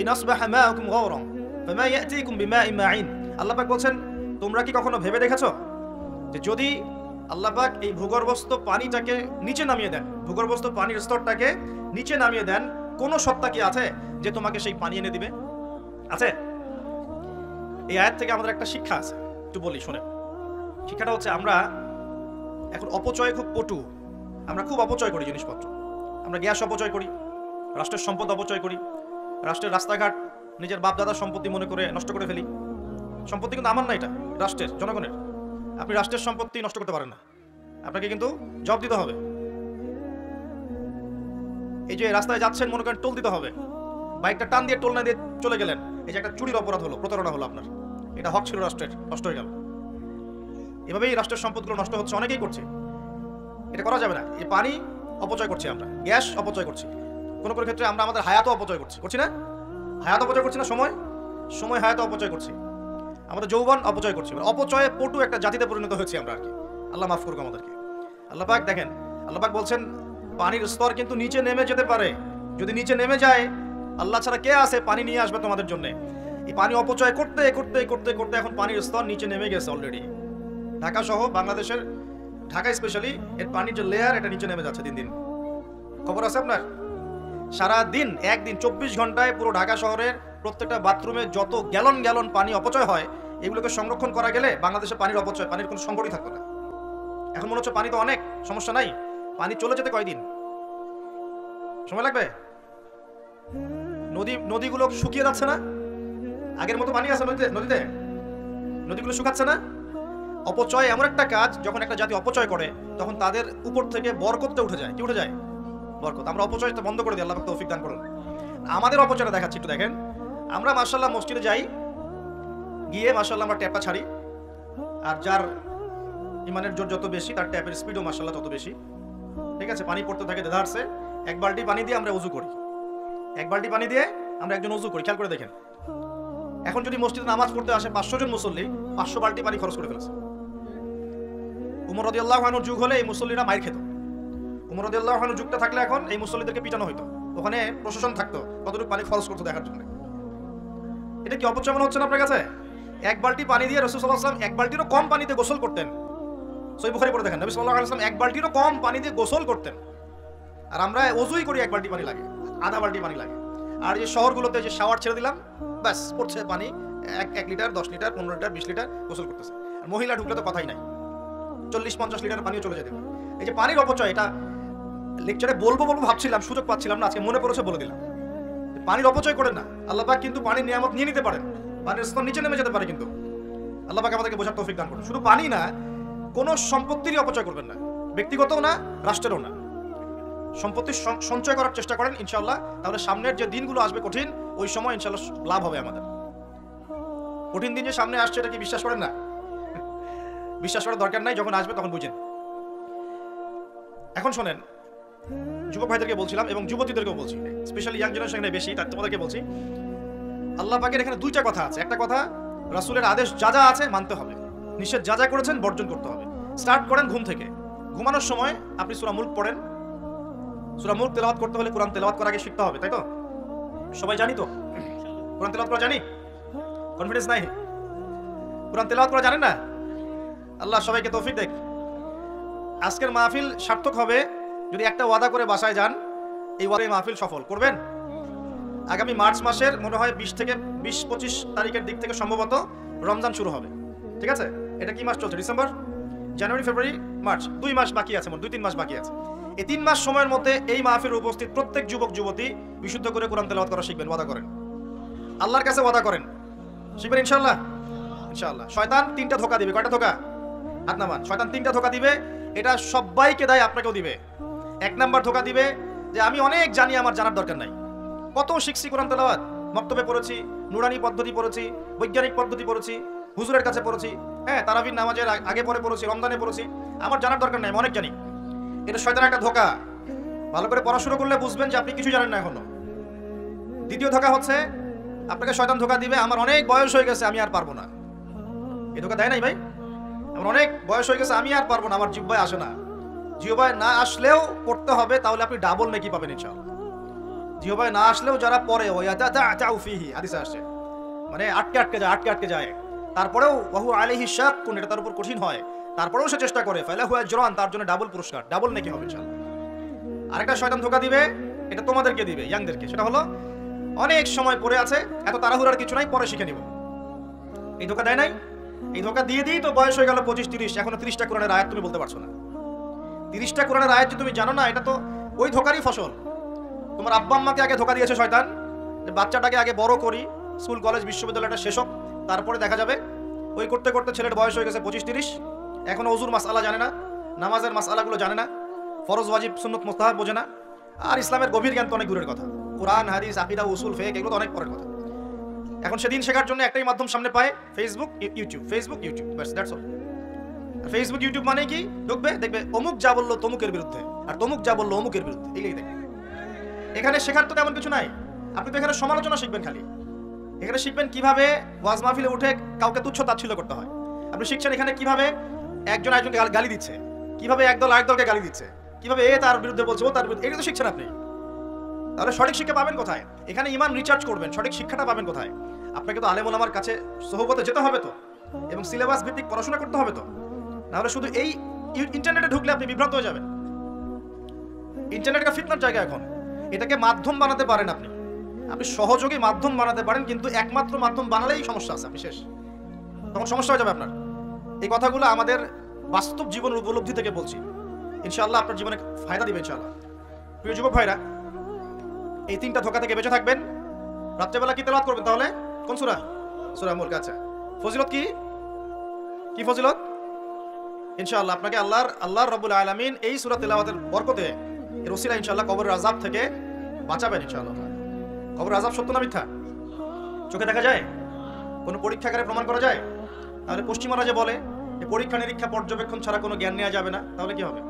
ইন আসবাহা মাউকুম গাওরান ফামা ইয়াতিকুম বিমাইন মাইন। আল্লাহ পাক বলছেন, তোমরা কি কখনো ভেবে দেখেছো যে যদি আল্লাহ পাক এই ভূগর্ভস্থ পানিটাকে নিচে নামিয়ে দেন, ভূগর্ভস্থ পানির স্তরটাকে নিচে নামিয়ে দেন, কোন সত্তা কি আছে যে তোমাকে সেই পানি এনে দিবে? আছে? এই আয়াত থেকে আমাদের একটা শিক্ষা আছে, একটু বলি শুনে। শিক্ষাটা হচ্ছে, আমরা এখন অপচয় খুব পটু, আমরা খুব অপচয় করি জিনিসপত্র। আমরা গ্যাস অপচয় করি, রাষ্ট্রের সম্পদ অপচয় করি, রাষ্ট্রের রাস্তাঘাট নিজের বাপ দাদার সম্পত্তি মনে করে নষ্ট করে ফেলি। সম্পত্তি কিন্তু আমার না, এটা রাষ্ট্রের, জনগণের। আপনি রাষ্ট্রের সম্পত্তি নষ্ট করতে পারেন না, আপনাকে কিন্তু জবাব দিতে হবে। এই যে রাস্তায় যাচ্ছেন, মনে করেন টোল দিতে হবে, বাইকটা টান দিয়ে টোল না দিয়ে চলে গেলেন, এই যে একটা চুরির অপরাধ হলো, প্রতারণা হলো আপনার, এটা হক ছিল রাষ্ট্রের, নষ্ট হয়ে গেল। এভাবেই রাষ্ট্রের সম্পদগুলো নষ্ট হচ্ছে, অনেকেই করছে, এটা করা যাবে না। এই পানি অপচয় করছি আমরা, গ্যাস অপচয় করছি, কোনো কোনো ক্ষেত্রে আমরা আমাদের হায়াতও অপচয় করছি না? হায়াত অপচয় করছি না, সময় হায়াত অপচয় করছি, আমাদের যৌবন অপচয় করছি। অপচয়ে পটু একটা জাতিতে পরিণত হয়েছে আমরা আর কি। আল্লাহ মাফ করুক আমাদেরকে। আল্লাহ পাক দেখেন, আল্লাহ পাক বলছেন পানির স্তর কিন্তু নিচে নেমে যেতে পারে, যদি নিচে নেমে যায় আল্লাহ ছাড়া কে আছে পানি নিয়ে আসবে তোমাদের জন্য? এই পানি অপচয় করতে করতে করতে করতে এখন পানির স্তর নিচে নেমে গেছে অলরেডি। ঢাকা সহ বাংলাদেশের, ঢাকা স্পেশালি, এর পানির যে লেয়ার এটা নিচে নেমে যাচ্ছে দিন দিন। খবর আছে আপনার? সারা দিন, একদিন 24 ঘন্টায় পুরো ঢাকা শহরের প্রত্যেকটা বাথরুমে যত গ্যালন গ্যালন পানি অপচয় হয়, এগুলোকে সংরক্ষণ করা গেলে বাংলাদেশে পানির অপচয়, পানির কোনো সংকটই থাকতো না। এখন মনে হচ্ছে পানি তো অনেক, সমস্যা নাই, পানি চলে যেতে কয়দিন সময় লাগবে? নদীগুলো শুকিয়ে যাচ্ছে না? আগের মতো পানি আছে নদীতে? নদীগুলো শুকাচ্ছে না? অপচয় এমন একটা কাজ, যখন একটা জাতি অপচয় করে তখন তাদের উপর থেকে বরকতটা উঠে যায়। কি উঠে যায়? বরকত। আমরা অপচয়টা বন্ধ করে দিই, আল্লাহ পাক তৌফিক দান করুন। আমাদের অপচয়টা দেখাচ্ছি, একটু দেখেন। আমরা মাশাআল্লাহ মসজিদে যাই, গিয়ে মাশাআল্লাহ আমরা ট্যাপটা ছাড়ি, আর যার ইমানের জোর যত বেশি তার ট্যাপের স্পিডও মাশাআল্লাহ তত বেশি। ঠিক আছে, পানি পড়তে থাকে দেদারসে, এক বালতি পানি দিয়ে আমরা ওযু করি, এক বালতি পানি দিয়ে আমরা একজন ওযু করি। খেয়াল করে দেখেন, এখন যদি মসজিদে নামাজ পড়তে আসে 500 জন মুসল্লি, 500 বালতি পানি খরচ করে ফেলেছে। উমর রাদিয়াল্লাহু আনহুর যুগ হলে এই মুসল্লিরা মাইর খেত। উমর রাদিয়াল্লাহু আনহুর যুগটা থাকলে এখন এই মুসল্লিদেরকে পিটানো হতো, ওখানে প্রশাসন থাকতো কতটুকু পানি খরচ করতো দেখার জন্য। এটা কি অপচয় মনে হচ্ছে না আপনার কাছে? এক বালতি পানি দিয়ে রাসূল সাল্লাল্লাহু আলাইহি ওয়াসাল্লাম এক বালতিরও কম পানিতে গোসল করতেন। সহিহ বুখারী পড়ে দেখেন, নবী সাল্লাল্লাহু আলাইহি ওয়াসাল্লাম এক বালতিরও কম পানি দিয়ে গোসল করতেন। আর আমরা ওযুই করি এক বালতি পানি লাগে, আধা বালতি পানি লাগে। আর এই শহরগুলোতে যে শাওয়ার ছেড়ে দিলাম, ব্যাস পড়ছে পানি 1 লিটার, 10 লিটার, 15 লিটার, 20 লিটার গোসল করতেছে। আর মহিলা ঢুকলে তো কথাই নাই, 40-50 লিটার পানিও চলে যেত। এই যে পানির অপচয়, এটা লেকচারে বলবো ভাবছিলাম, সুযোগ পাচ্ছিলাম না, আজকে মনে পড়েছে বলে দিলাম। পানির অপচয় করেন না, আল্লাহ পাক কিন্তু পানির নিয়ামত নিয়ে নিতে পারেন, পানির স্তর নিচে নেমে যেতে পারে, কিন্তু আল্লাহ পাক আমাদেরকে বোঝার তৌফিক দান করুন। শুধু পানি না, কোনো সম্পত্তিরই অপচয় করবেন না, ব্যক্তিগতও না, রাষ্ট্রেরও না। সম্পত্তি সঞ্চয় করার চেষ্টা করেন ইনশাআল্লাহ, তাহলে সামনের যে দিনগুলো আসবে কঠিন, ওই সময় ইনশাআল্লাহ লাভ হবে আমাদের। কঠিন দিন যে সামনে আসছে, এটা কি বিশ্বাস করেন না? বিশ্বাস করার দরকার নাই, যখন আসবে তখন বুঝেন। এখন শোনেন, যুবক ভাইদেরকে বলছিলাম এবং যুবতীদেরকেও বলছি, স্পেশালি ইয়াং জেনারেশনে বেশি, তার তোমাদেরকে বলছি, আল্লাহ পাকের এখানে দুইটা কথা আছে। একটা কথা, রাসূলের আদেশ যা যা আছে মানতে হবে, নিষেধ যা যা করেছেন বর্জন করতে হবে। স্টার্ট করেন ঘুম থেকে, ঘুমানোর সময় আপনি সূরা মুলক পড়েন। সূরা মুলক তেলাওয়াত করতে হলে কোরআন তেলাওয়াত করার আগে শিখতে হবে, তাই তো? সবাই জানি তো কোরআন তেলাওয়াত করা জানি? কনফিডেন্স নাই? কোরআন তেলাওয়াত করা জানেন না? আল্লাহ সবাইকে তৌফিক দেখ। আজকের মাহফিল সার্থক হবে যদি একটা ওয়াদা করে বাসায় যান, এই ওয়াদায় মাহফিল সফল করবেন। আগামী মার্চ মাসের মনে হয় 20 থেকে 25 তারিখের দিক থেকে সম্ভবত রমজান শুরু হবে। ঠিক আছে, এটা কি মাস চলছে? ডিসেম্বর, জানুয়ারি, ফেব্রুয়ারি, মার্চ, 2 মাস বাকি আছে, 2-3 মাস বাকি আছে। এই 3 মাস সময়ের মধ্যে এই মাহফিলে উপস্থিত প্রত্যেক যুবক যুবতী বিশুদ্ধ করে কোরআন তেলাওয়াত করা শিখবেন, ওয়াদা করেন, আল্লাহর কাছে ওয়াদা করেন, শিখবেন ইনশাআল্লাহ। ইনশাআল্লাহ। শয়তান 3টা ধোঁকা দিবে। কয়টা ধোঁকা? হাত নামান। শয়তান 3টা ধোঁকা দিবে, এটা সবাইকে দেয়, আপনাকেও দিবে। 1 নাম্বার ধোঁকা দিবে যে আমি অনেক জানি, আমার জানার দরকার নাই। কত শিখছি কোরআন তেলাওয়াত, মক্তবে পড়েছি, নুরানি পদ্ধতি পড়েছি, বৈজ্ঞানিক পদ্ধতি পড়েছি, হুজুরের কাছে পড়েছি, হ্যাঁ তারাবির নামাজের আগে পরে পড়েছি, রমজানে পড়েছি, আমার জানার দরকার নাই, আমি অনেক জানি। এটা শয়তানের একটা ধোঁকা। ভালো করে পড়াশোনা করলে বুঝবেন যে আপনি কিছু জানেন না এখনো। দ্বিতীয় ধোঁকা হচ্ছে, আপনাকে শয়তান ধোঁকা দিবে আমার অনেক বয়স হয়ে গেছে, আমি আর পারবো না। এই ধোকা দেয় নাই ভাই? এমন অনেক বয়স হয়ে গেছে, আমি আর পারবো না, আমার জিহ্বায় আসে না। জিহ্বায় না আসলেও পড়তে হবে, তাহলে আপনি ডাবল নেকি পাবেন ইনশাআল্লাহ। জিহ্বায় না আসলেও যারা পড়ে হাদিসে আসছে, মানে আটকে যায়, তারপরেও ওয়াহু আলাইহি শাক্কুন, এটা তার উপর কঠিন হয়, তারপরেও সে চেষ্টা করে, ফালাহু আজরান, তার জন্য ডাবল পুরস্কার, ডাবল নেকি হবে ইনশাআল্লাহ। আরেকটা শয়তান ধোকা দিবে, এটা তোমাদেরকে দিবে, ইয়াংদেরকে। সেটা হলো অনেক সময় পড়ে আছে, এত তাড়াহুড়ার কিছু নাই, পরে শিখে নিব। এই ধোকা দেয় নাই? এই ধোকা দিয়ে দিই তো বয়স হয়ে গেল 25-30, এখনো 30টা কোরআনের আয়াত তুমি বলতে পারছো না। 30টা কোরআনের আয়াত যে তুমি জানো না, এটা তো ওই ধোকারই ফসল। তোমার আব্বা আম্মাকে আগে ধোকা দিয়েছে শয়তান, যে বাচ্চাটাকে আগে বড় করি, স্কুল কলেজ বিশ্ববিদ্যালয়টা শেষ হোক, তারপরে দেখা যাবে। ওই করতে করতে ছেলের বয়স হয়ে গেছে 25-30, এখনো ওযুর মাসআলা জানে না, নামাজের মাসআলাগুলো জানে না, ফরজ ওয়াজিব সুন্নত মুস্তাহাব বোঝে না, আর ইসলামের গভীর জ্ঞান তো অনেক দূরের কথা। কোরআন হাদিস আকীদা উসুল ফিকহ এগুলো তো অনেক পরের কথা। এখন সেদিন শেখার জন্য একটাই মাধ্যম সামনে পায়, Facebook YouTube, bus that's all. Facebook YouTube মানে কি? ঢুকবে, দেখবে অমুক যা বললো তমুকের বিরুদ্ধে, আর তমুক যা বললো অমুকের বিরুদ্ধে, এগুলোই দেখবে। এখানে শেখার তো তেমন কিছু নাই, আপনি তো এখানে সমালোচনা শিখবেন খালি। এখানে শিখবেন কিভাবে ওয়াজ মাহফিলে উঠে কাউকে তুচ্ছ তাচ্ছিল্য করতে হয়। আপনি শিখছেন এখানে কিভাবে একজন আরেকজনকে গালি দিচ্ছে, কিভাবে একদল আরেকদলকে গালি দিচ্ছে, কিভাবে এ তার বিরুদ্ধে বলছে, ও তার বিরুদ্ধে, এগুলো তো শিখছেন আপনি। তাহলে সঠিক শিক্ষা পাবেন কোথায়? এখানে ইমান রিচার্জ করবেন, সঠিক শিক্ষাটা পাবেন কোথায়? আপনাকে তো আলেম ওলামার কাছে সোহবতে যেতে হবে তো, এবং সিলেবাস ভিত্তিক পড়াশোনা করতে হবে তো। নাহলে শুধু এই ইন্টারনেটে ঢুকলে আপনি বিভ্রান্ত হয়ে যাবেন। ইন্টারনেট একটা ফিতনার জায়গা এখন, এটাকে মাধ্যম বানাতে পারেন আপনি, আপনি সহযোগী মাধ্যম বানাতে পারেন, কিন্তু একমাত্র মাধ্যম বানালেই সমস্যা আছে, আপনি শেষ, তখন সমস্যা হয়ে যাবে আপনার। এই কথাগুলো আমাদের বাস্তব জীবনের উপলব্ধি থেকে বলছি, ইনশাআল্লাহ আপনার জীবনে ফায়দা দিবে ইনশাআল্লাহ। প্রিয় যুবক ভাইরা, এই 3টা ধোকা থেকে বেঁচে থাকবেন। রাত্রেবেলা কি তেলাওয়াত করবেন তাহলে? কোন সূরা? সূরা মুলক। আচ্ছা, ফজিলত কি কি ফজিলত? ইনশাআল্লাহ আপনাকে আল্লাহর রাব্বুল আলামিন এই সূরা তেলাওয়াতের বরকতে, এর ওসিলা ইনশাআল্লাহ কবরের আযাব থেকে বাঁচাবেন ইনশাআল্লাহ। কবরের আযাব সত্য না মিথ্যা? চোখে দেখা যায়? কোনো পরীক্ষাগারে প্রমাণ করা যায়? তাহলে পশ্চিমারা যে বলে যে পরীক্ষা নিরীক্ষা পর্যবেক্ষণ ছাড়া কোনো জ্ঞান নেওয়া যাবে না, তাহলে কি হবে?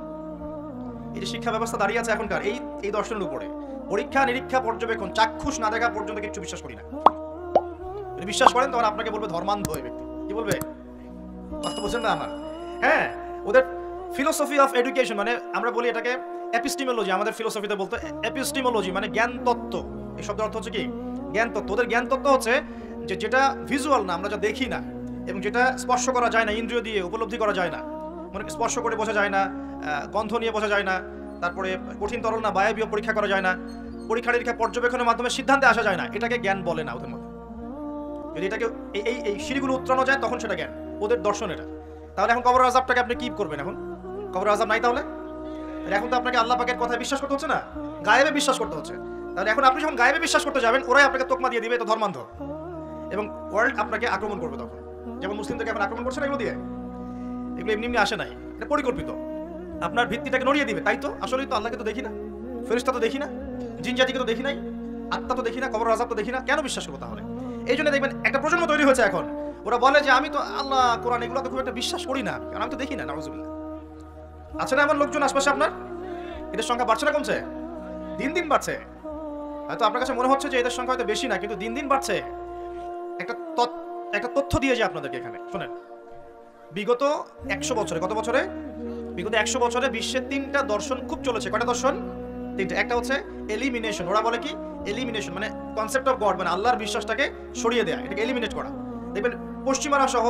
এই যে শিক্ষা ব্যবস্থা দাঁড়িয়ে আছে এখনকার এই দর্শনের উপরে, পরীক্ষা নিরীক্ষা পর্যবেক্ষণ চাক্ষুষ না দেখা পর্যন্ত কিছু বিশ্বাস করি না। যদি বিশ্বাস করেন তখন আপনাকে বলবে ধর্মান্ধ ওই ব্যক্তি। কি বলবে? কথা বলছেন না আমার? হ্যাঁ, ওদের ফিলোসফি অফ এডুকেশন, মানে আমরা বলি এটাকে এপিস্টিমোলজি, আমাদের ফিলোসফিতে বলতে এপিস্টিমোলজি মানে জ্ঞান তত্ত্ব। এই শব্দের অর্থ হচ্ছে কি? জ্ঞান তত্ত্ব। ওদের জ্ঞান তত্ত্ব হচ্ছে যে যেটা ভিজুয়াল না, আমরা যা দেখি না, এবং যেটা স্পর্শ করা যায় না, ইন্দ্রিয় দিয়ে উপলব্ধি করা যায় না, মানে স্পর্শ করে বোঝা যায় না, গন্ধ নিয়ে বোঝা যায় না, তারপরে কঠিন তরল না বায়বীয় পরীক্ষা করা যায় না, পরীক্ষা নিরীক্ষা পর্যবেক্ষণের মাধ্যমে সিদ্ধান্তে আসা যায় না, এটাকে জ্ঞান বলে না ওদের মধ্যে। যদি এটাকে এই সিঁড়িগুলো উত্তরানো যায় তখন সেটা জ্ঞান, ওদের দর্শন এটা। তাহলে এখন কবর আযাবটাকে আপনি কি করবেন? এখন কবর আযাব নাই, তাহলে এখন তো আপনাকে আল্লাহ পাকের কথায় বিশ্বাস করতে হচ্ছে না, গায়েবে বিশ্বাস করতে হচ্ছে। তাহলে এখন আপনি যখন গায়েবে বিশ্বাস করতে যাবেন, ওরাই আপনাকে তোকমা দিয়ে দিবে, এটা ধর্মান্ধ, এবং ওয়ার্ল্ড আপনাকে আক্রমণ করবে তখন। যেমন মুসলিমদেরকে এখন আক্রমণ করছে না এগুলো দিয়ে, এগুলো এমনি এমনি আসে নাই, এটা পরিকল্পিত। আপনার ভিত্তিটাকে নড়িয়ে দিবে। তাই তো, আসলেই তো আল্লাহকে তো দেখি না, ফেরেশতা তো দেখি না, জিন জাতিকে তো দেখি নাই, আত্মা তো দেখি না, কবর আযাব তো দেখি না, কেন বিশ্বাস করবো তাহলে? এই জন্য দেখবেন একটা প্রজন্ম তৈরি হয়েছে এখন, ওরা বলে যে আমি তো আল্লাহ কোরআন এগুলো তো খুব একটা বিশ্বাস করি না, কারণ আমি তো দেখি না। নাউযুবিল্লাহ। আছে না এমন লোকজন আশপাশে আপনার? এদের সংখ্যা বাড়ছে না কমছে? দিন দিন বাড়ছে। হয়তো আপনার কাছে মনে হচ্ছে যে এদের সংখ্যা হয়তো বেশি না, কিন্তু দিন দিন বাড়ছে। একটা তথ্য দিয়ে যে আপনাদেরকে এখানে শোনেন, বিগত 100 বছরে, কত বছরে? বিগত 100 বছরে বিশ্বের 3টা দর্শন খুব চলেছে। কয়টা দর্শন? 3টা। একটা হচ্ছে এলিমিনেশন, ওরা বলে কি? এলিমিনেশন মানে কনসেপ্ট অফ গড, মানে আল্লাহর বিশ্বাসটাকে সরিয়ে দেয়া, এটাকে এলিমিনেট করা। দেখবেন পশ্চিমারা সহ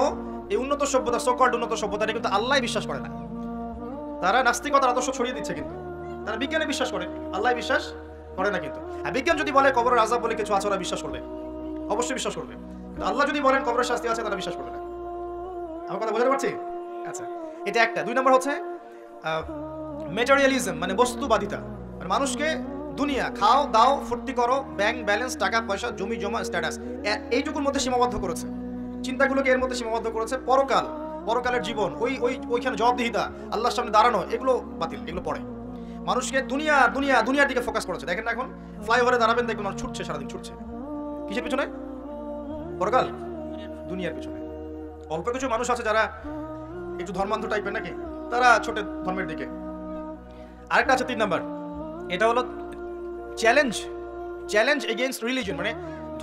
এই উন্নত সভ্যতা, সো-কল্ড উন্নত সভ্যতাটা কিন্তু আল্লাহ বিশ্বাস করে না, তারা নাস্তিকতার আদর্শ ছড়িয়ে দিচ্ছে, কিন্তু তারা বিজ্ঞানে বিশ্বাস করে, আল্লাহ বিশ্বাস করে না। কিন্তু বিজ্ঞান যদি বলে কবরের আযাব বলে কিছু আছে, ওরা বিশ্বাস করবে, অবশ্যই বিশ্বাস করবে। কিন্তু আল্লাহ যদি বলেন কবরের শাস্তি আছে, তারা বিশ্বাস করবে না। আমার কথা বোঝাতে পারছি? আচ্ছা, এটা একটা। 2 নম্বর হচ্ছে মেটেরিয়ালিজম, মানে বস্তুবাদিতা, মানে মানুষকে দুনিয়া খাও দাও ফুর্তি করো, ব্যাংক ব্যালেন্স, টাকা পয়সা, জমি জমা, স্ট্যাটাস, এইটুকুর মধ্যে সীমাবদ্ধ করেছে। চিন্তাগুলোকে এর মধ্যে সীমাবদ্ধ করেছে। পরকালের জীবন, ওইখানে জবাবদিহিতা, আল্লাহর সামনে দাঁড়ানো, এগুলো বাতিল, এগুলো পড়ে। মানুষকে দুনিয়ার দিকে ফোকাস করেছে। দেখেন না এখন ফ্লাইওভারে দাঁড়াবেন, দেখবেন মানুষ ছুটছে, সারাদিন ছুটছে। কিসের পিছনে? পরকাল, দুনিয়ার পিছনে। অল্প কিছু মানুষ আছে যারা একটু ধর্মান্ধ টাইপের, নাকি তারা ছোটে ধর্মের দিকে। আরেকটা আছে 3 নাম্বার, এটা হলো চ্যালেঞ্জ এগেইনস্ট রিলিজন, মানে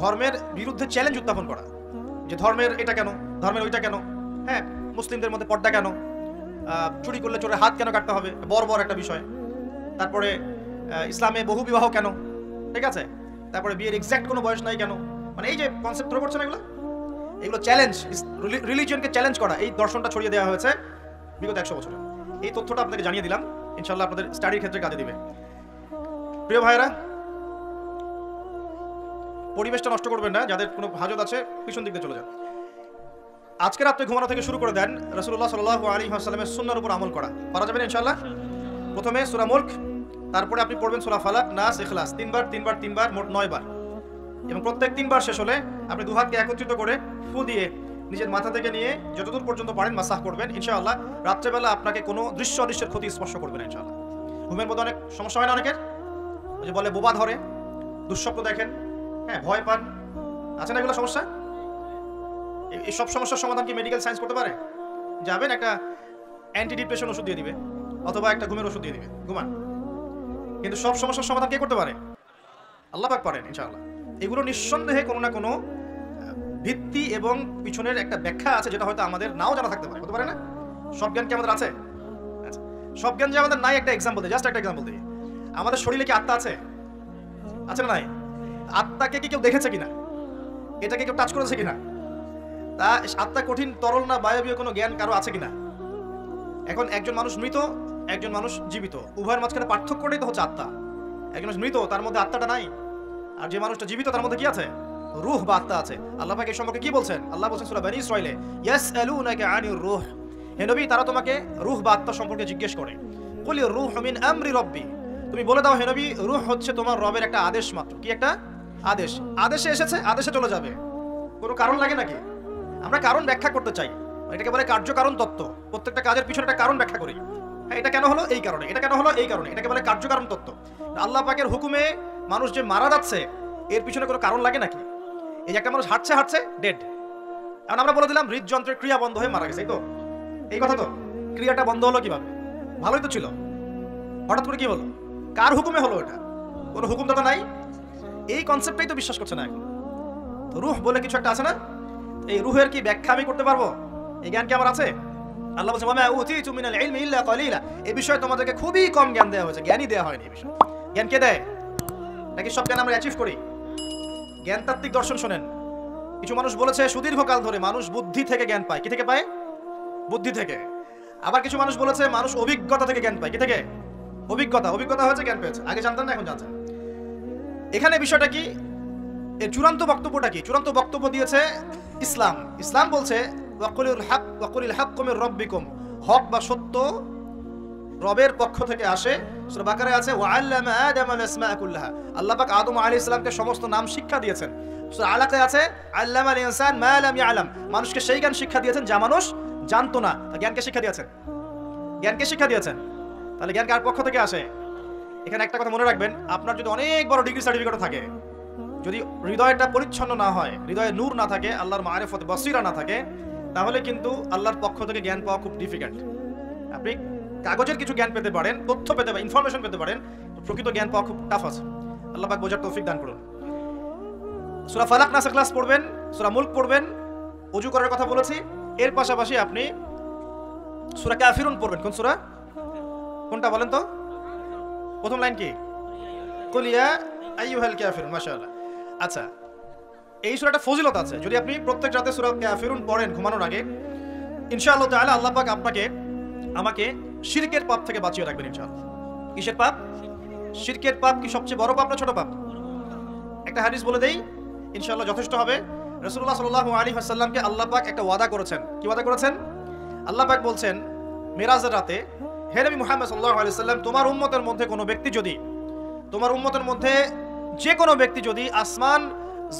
ধর্মের বিরুদ্ধে চ্যালেঞ্জ উত্থাপন করা, যে ধর্মের এটা কেন, ধর্মের ওইটা কেন, হ্যাঁ, মুসলিমদের মধ্যে পর্দা কেন, চুরি করলে চোরের হাত কেন কাটতে হবে, বড় একটা বিষয়। তারপরে ইসলামে বহু বিবাহ কেন, ঠিক আছে, তারপরে বিয়ের এক্সাক্ট কোনো বয়স নাই কেন, মানে এই যে কনসেপ্ট ধরে পড়ছে না এগুলো চ্যালেঞ্জ, রিলিজিয়নকে চ্যালেঞ্জ করা, এই দর্শনটা ছড়িয়ে দেওয়া হয়েছে বিগত 100 বছরে। এই তথ্যটা আপনাকে জানিয়ে দিলাম, ইনশাআল্লাহ আপনাদের স্টাডির ক্ষেত্রে কাজে দিবে। প্রিয় ভাইরা, পরিবেশটা নষ্ট করবেন না, যাদের কোনো হাজত আছে পিছন দিকে চলে যান। আজকে রাতে ঘুমানো থেকে শুরু করে দেন রাসূলুল্লাহ সাল্লাল্লাহু আলাইহি ওয়াসাল্লামের সুন্নাহর উপর আমল করা যাবে না ইনশাআল্লাহ। প্রথমে সূরা মুলক, তারপরে আপনি পড়বেন সূরা ফালাক, নাস, ইখলাস, তিনবার, মোট 9 বার, এবং প্রত্যেক 3 বার শেষ হলে আপনি দুহাতকে একত্রিত করে ফু দিয়ে নিজের মাথা থেকে নিয়ে যতদূর পর্যন্ত পারেন মাসাহ করবেন। ইনশাআল্লাহ রাত্রেবেলা আপনাকে কোনো দৃশ্য অদৃশ্যের ক্ষতি স্পর্শ করবে না ইনশাআল্লাহ। ঘুমের মধ্যে অনেক সমস্যা হয় না অনেকের, ওই যে বলে বোবা ধরে, দুঃস্বপ্ন দেখেন, হ্যাঁ, ভয় পান, আছে না এগুলো সমস্যা? এই সব সমস্যার সমাধান কি মেডিকেল সায়েন্স করতে পারে? যাবেন একটা অ্যান্টি ডিপ্রেশন ওষুধ দিয়ে দিবে, অথবা একটা ঘুমের ওষুধ দিয়ে দিবে, ঘুমান। কিন্তু সব সমস্যার সমাধান কে করতে পারে? আল্লাহ পাক পারেন ইনশাআল্লাহ। এগুলো নিঃসন্দেহে কোনো না কোনো ভিত্তি এবং পিছনের একটা ব্যাখ্যা আছে, যেটা হয়তো আমাদের নাও জানা থাকতে পারে, হতে পারে না? সব জ্ঞান কি আমাদের আছে? আচ্ছা, সব জ্ঞান যে আমাদের নাই, একটা এক্সাম্পল দিই, জাস্ট একটা এক্সাম্পল দিই। আমাদের শরীরে কি আত্মা আছে? আছে না নাই? আত্মাকে কি কেউ দেখেছে কিনা? এটাকে কেউ টাচ করেছে কিনা? তা আত্মা কঠিন, তরল না বায়বীয় কোনো জ্ঞান কারো আছে কিনা? এখন একজন মানুষ মৃত, একজন মানুষ জীবিত, উভয়ের মাঝখানে পার্থক্যটাই তো হচ্ছে আত্মা। একজন মানুষ মৃত, তার মধ্যে আত্মাটা নাই, আর যে মানুষটা জীবিত তার মধ্যে কি আছে? রূহ বা আত্মা আছে। আল্লাহ পাক এই সম্পর্কে কি বলছেন? আল্লাহ বলছেন সূরা বনী ইসরাঈলে, ইয়াসআলুনাকা আনির রূহ, হে নবী তারা তোমাকে রূহ বা আত্মা সম্পর্কে জিজ্ঞেস করে। কুলির রূহু মিন আমরি রাব্বি, তুমি বলে দাও হে নবী, রূহ হচ্ছে তোমার রবের একটা আদেশ মাত্র। কি একটা আদেশ? আদেশে এসেছে, আদেশে চলে যাবে, কোনো কারণ লাগে নাকি? আমরা কারণ ব্যাখ্যা করতে চাই, এটাকে বলে কার্যকারণ তত্ত্ব। প্রত্যেকটা কাজের পিছনে একটা কারণ ব্যাখ্যা করি, হ্যাঁ, এটা কেন হলো এই কারণে, এটা কেন হলো এই কারণে, এটাকে বলে কার্যকারণ তত্ত্ব। আল্লাহ পাকের হুকুমে মানুষ যে মারা যাচ্ছে, এর পিছনে কোনো কারণ লাগে নাকি? এই যে একটা মানুষ হাঁটছে ডেড, এখন আমরা বলে দিলাম হৃদযন্ত্রের ক্রিয়া বন্ধ হয়ে মারা গেছে, এই তো, এই কথা তো। ক্রিয়াটা বন্ধ হলো কিভাবে? ভালোই তো ছিল, হঠাৎ করে কি হলো? কার হুকুমে হলো? এটা কোনো হুকুমদাতা নাই, এই কনসেপ্টটাই তো বিশ্বাস করছে না এখন। তো রূহ বলে কিছু একটা আছে না, এই রূহের কি ব্যাখ্যা আমি করতে পারবো? এই জ্ঞান কি আমার আছে? আল্লাহ বলছে ওয়া মা উতীতু মিনাল ইলমি ইল্লা কলিলা, এই বিষয়ে তোমাদেরকে খুবই কম জ্ঞান দেওয়া হয়েছে, জ্ঞানই দেওয়া হয়নি এই বিষয়ে। জ্ঞান কে দেয়? নাকি সব জ্ঞান আমরা অ্যাচিভ করি? জ্ঞানতাত্ত্বিক দর্শন শোনেন, কিছু মানুষ বলেছে সুদীর্ঘকাল ধরে মানুষ বুদ্ধি থেকে জ্ঞান পায়। কি থেকে পায়? বুদ্ধি থেকে। আবার কিছু মানুষ বলেছে মানুষ অভিজ্ঞতা থেকে জ্ঞান পায়। কি থেকে? অভিজ্ঞতা হয়েছে, জ্ঞান পেয়েছে। আগে জানতেন না, এখন জানতেন। এখানে বিষয়টা কি? এর চূড়ান্ত বক্তব্যটা কি? চূড়ান্ত বক্তব্য দিয়েছে ইসলাম বলছে ওয়াকুলিল হাক্কু মির রাব্বিকুম, হক বা সত্য রবের পক্ষ থেকে আসে। সূরা বাকারায় আছে ওয়াআল্লামা আদামাল আসমাআ কুল্লাহা, আল্লাহ পাক আদম আলাইহিস সালামকে সমস্ত নাম শিক্ষা দিয়েছেন। সূরা আলাকায় আছে আল্লামাল ইনসান মা লাম ইয়ালাম, মানুষকে সেই জ্ঞান শিক্ষা দিয়েছেন যা মানুষ জানতো না। জ্ঞানকে শিক্ষা দিয়েছেন, তাহলে জ্ঞান কার পক্ষ থেকে আসে? এখানে একটা কথা মনে রাখবেন, আপনার যদি অনেক বড় ডিগ্রি সার্টিফিকেট থাকে, যদি হৃদয়টা পরিচ্ছন্ন না হয়, হৃদয়ে নূর না থাকে, আল্লাহর মারিফত বসিরা না থাকে, তাহলে কিন্তু আল্লাহর পক্ষ থেকে জ্ঞান পাওয়া খুব ডিফিকাল্ট। আপনি কাগজের কিছু জ্ঞান পেতে পারেন, তথ্য পেতে পারেন, ইনফরমেশন পেতে পারেন, প্রকৃত জ্ঞান পাওয়া খুব টাফ আছে। আল্লাহ পাক বোঝার তৌফিক দান করুন। সূরা ফালাক, নাস, ইখলাস পড়বেন, সূরা মুলক পড়বেন, ওযু করার কথা বলেছি। এর পাশাপাশি আপনি সূরা কাফিরুন পড়বেন। কোন সূরা? কোনটা বলেন তো? প্রথম লাইন কি? কুল ইয়া আইয়ুহাল কাফিরুন। মাশাআল্লাহ। আচ্ছা, এই সূরাটা ফজিলত আছে। যদি আপনি প্রত্যেক রাতে সূরা কাফিরুন পড়েন ঘুমানোর আগে, ইনশাআল্লাহ তাআলা আল্লাহ পাক আমাকে শিরকের পাপ থেকে বাঁচিয়ে রাখবেন ইনশাআল্লাহ। কিসের পাপ? শিরকের পাপ কি সবচেয়ে বড় পাপ না ছোট পাপ? একটা হাদিস বলে দেই, ইনশাআল্লাহ যথেষ্ট হবে। রাসূলুল্লাহ সাল্লাল্লাহু আলাইহি ওয়াসাল্লামকে আল্লাহ পাক একটা ওয়াদা করেছেন। কি ওয়াদা করেছেন? আল্লাহ পাক বলছেন মেরাজের রাতে, হে নবী মুহাম্মদ সাল্লাল্লাহু আলাইহি ওয়াসাল্লাম, তোমার উম্মতের মধ্যে যে কোনো ব্যক্তি যদি আসমান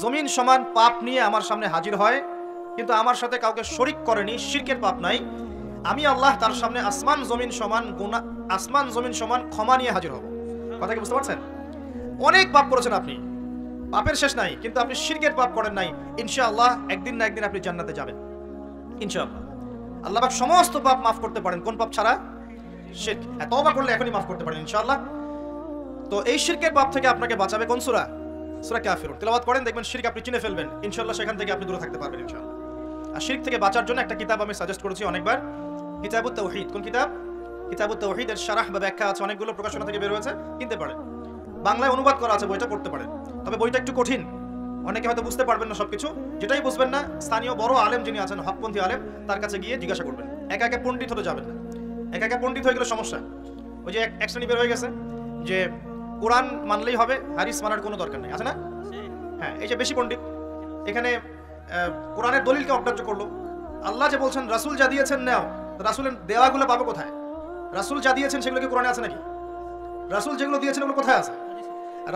জমিন সমান পাপ নিয়ে আমার সামনে হাজির হয়, কিন্তু আমার সাথে কাউকে শরীক করেনি, শিরকের পাপ নাই, আমি আল্লাহ তার সামনে আসমান জমিন সমান ক্ষমা নিয়ে হাজির হব। কথা কি বুঝতে পারছেন? অনেক পাপ করেছেন আপনি, পাপের শেষ নাই, কিন্তু আপনি শিরকের পাপ করেন নাই। ইনশাআল্লাহ একদিন না একদিন আপনি জান্নাতে যাবেন ইনশাআল্লাহ। আল্লাহ পাক সমস্ত পাপ মাফ করতে পারেন, কোন পাপ ছাড়া? শিরক। তওবা করলে এখনই মাফ করতে পারেন ইনশাআল্লাহ। তো এই শিরকের পাপ থেকে আপনাকে বাঁচাবে কোন সূরা? সূরা কাফিরুন। তেলাওয়াত করেন, দেখবেন শিরক আপনি চিনে ফেলবেন ইনশাআল্লাহ, সেখান থেকে আপনি দূরে থাকতে পারবেন ইনশাআল্লাহ। আর শিরক থেকে বাঁচার জন্য একটা কিতাব আমি সাজেস্ট করেছি অনেকবার, কিতাবুত তাওহীদ। কোন কিতাব? কিতাবুত তাওহীদের শারাহ বা ব্যাখ্যা আছে, অনেকগুলো প্রকাশনা থেকে বের হয়েছে, কিনতে পারেন। বাংলায় অনুবাদ করা আছে, বইটা পড়তে পারেন। তবে বইটা একটু কঠিন, অনেকে হয়তো বুঝতে পারবেন না সবকিছু। যেটাই বুঝবেন না, স্থানীয় বড় আলেম যিনি আছেন, হকপন্থী আলেম, তার কাছে গিয়ে জিজ্ঞাসা করবেন। একা একা পণ্ডিত হতে যাবেন না, একা একা পণ্ডিত হয়ে গেলে সমস্যা। ওই যে এক শ্রেণী বের হয়ে গেছে যে কোরআন মানলেই হবে, হাদিস মানার কোনো দরকার নেই, আছে না? হ্যাঁ, এই যে বেশি পণ্ডিত এখানে কোরআনের দলিলকে অগ্রাহ্য করলো। আল্লাহ যে বলছেন রাসূল যা দিয়েছেন নাও, রাসূলের দেওয়াগুলো পাবো কোথায়? রাসূল যা দিয়েছেন সেগুলো কি কোরআনে আছে নাকি? রাসূল যেগুলো দিয়েছেন ওগুলো কোথায় আছে?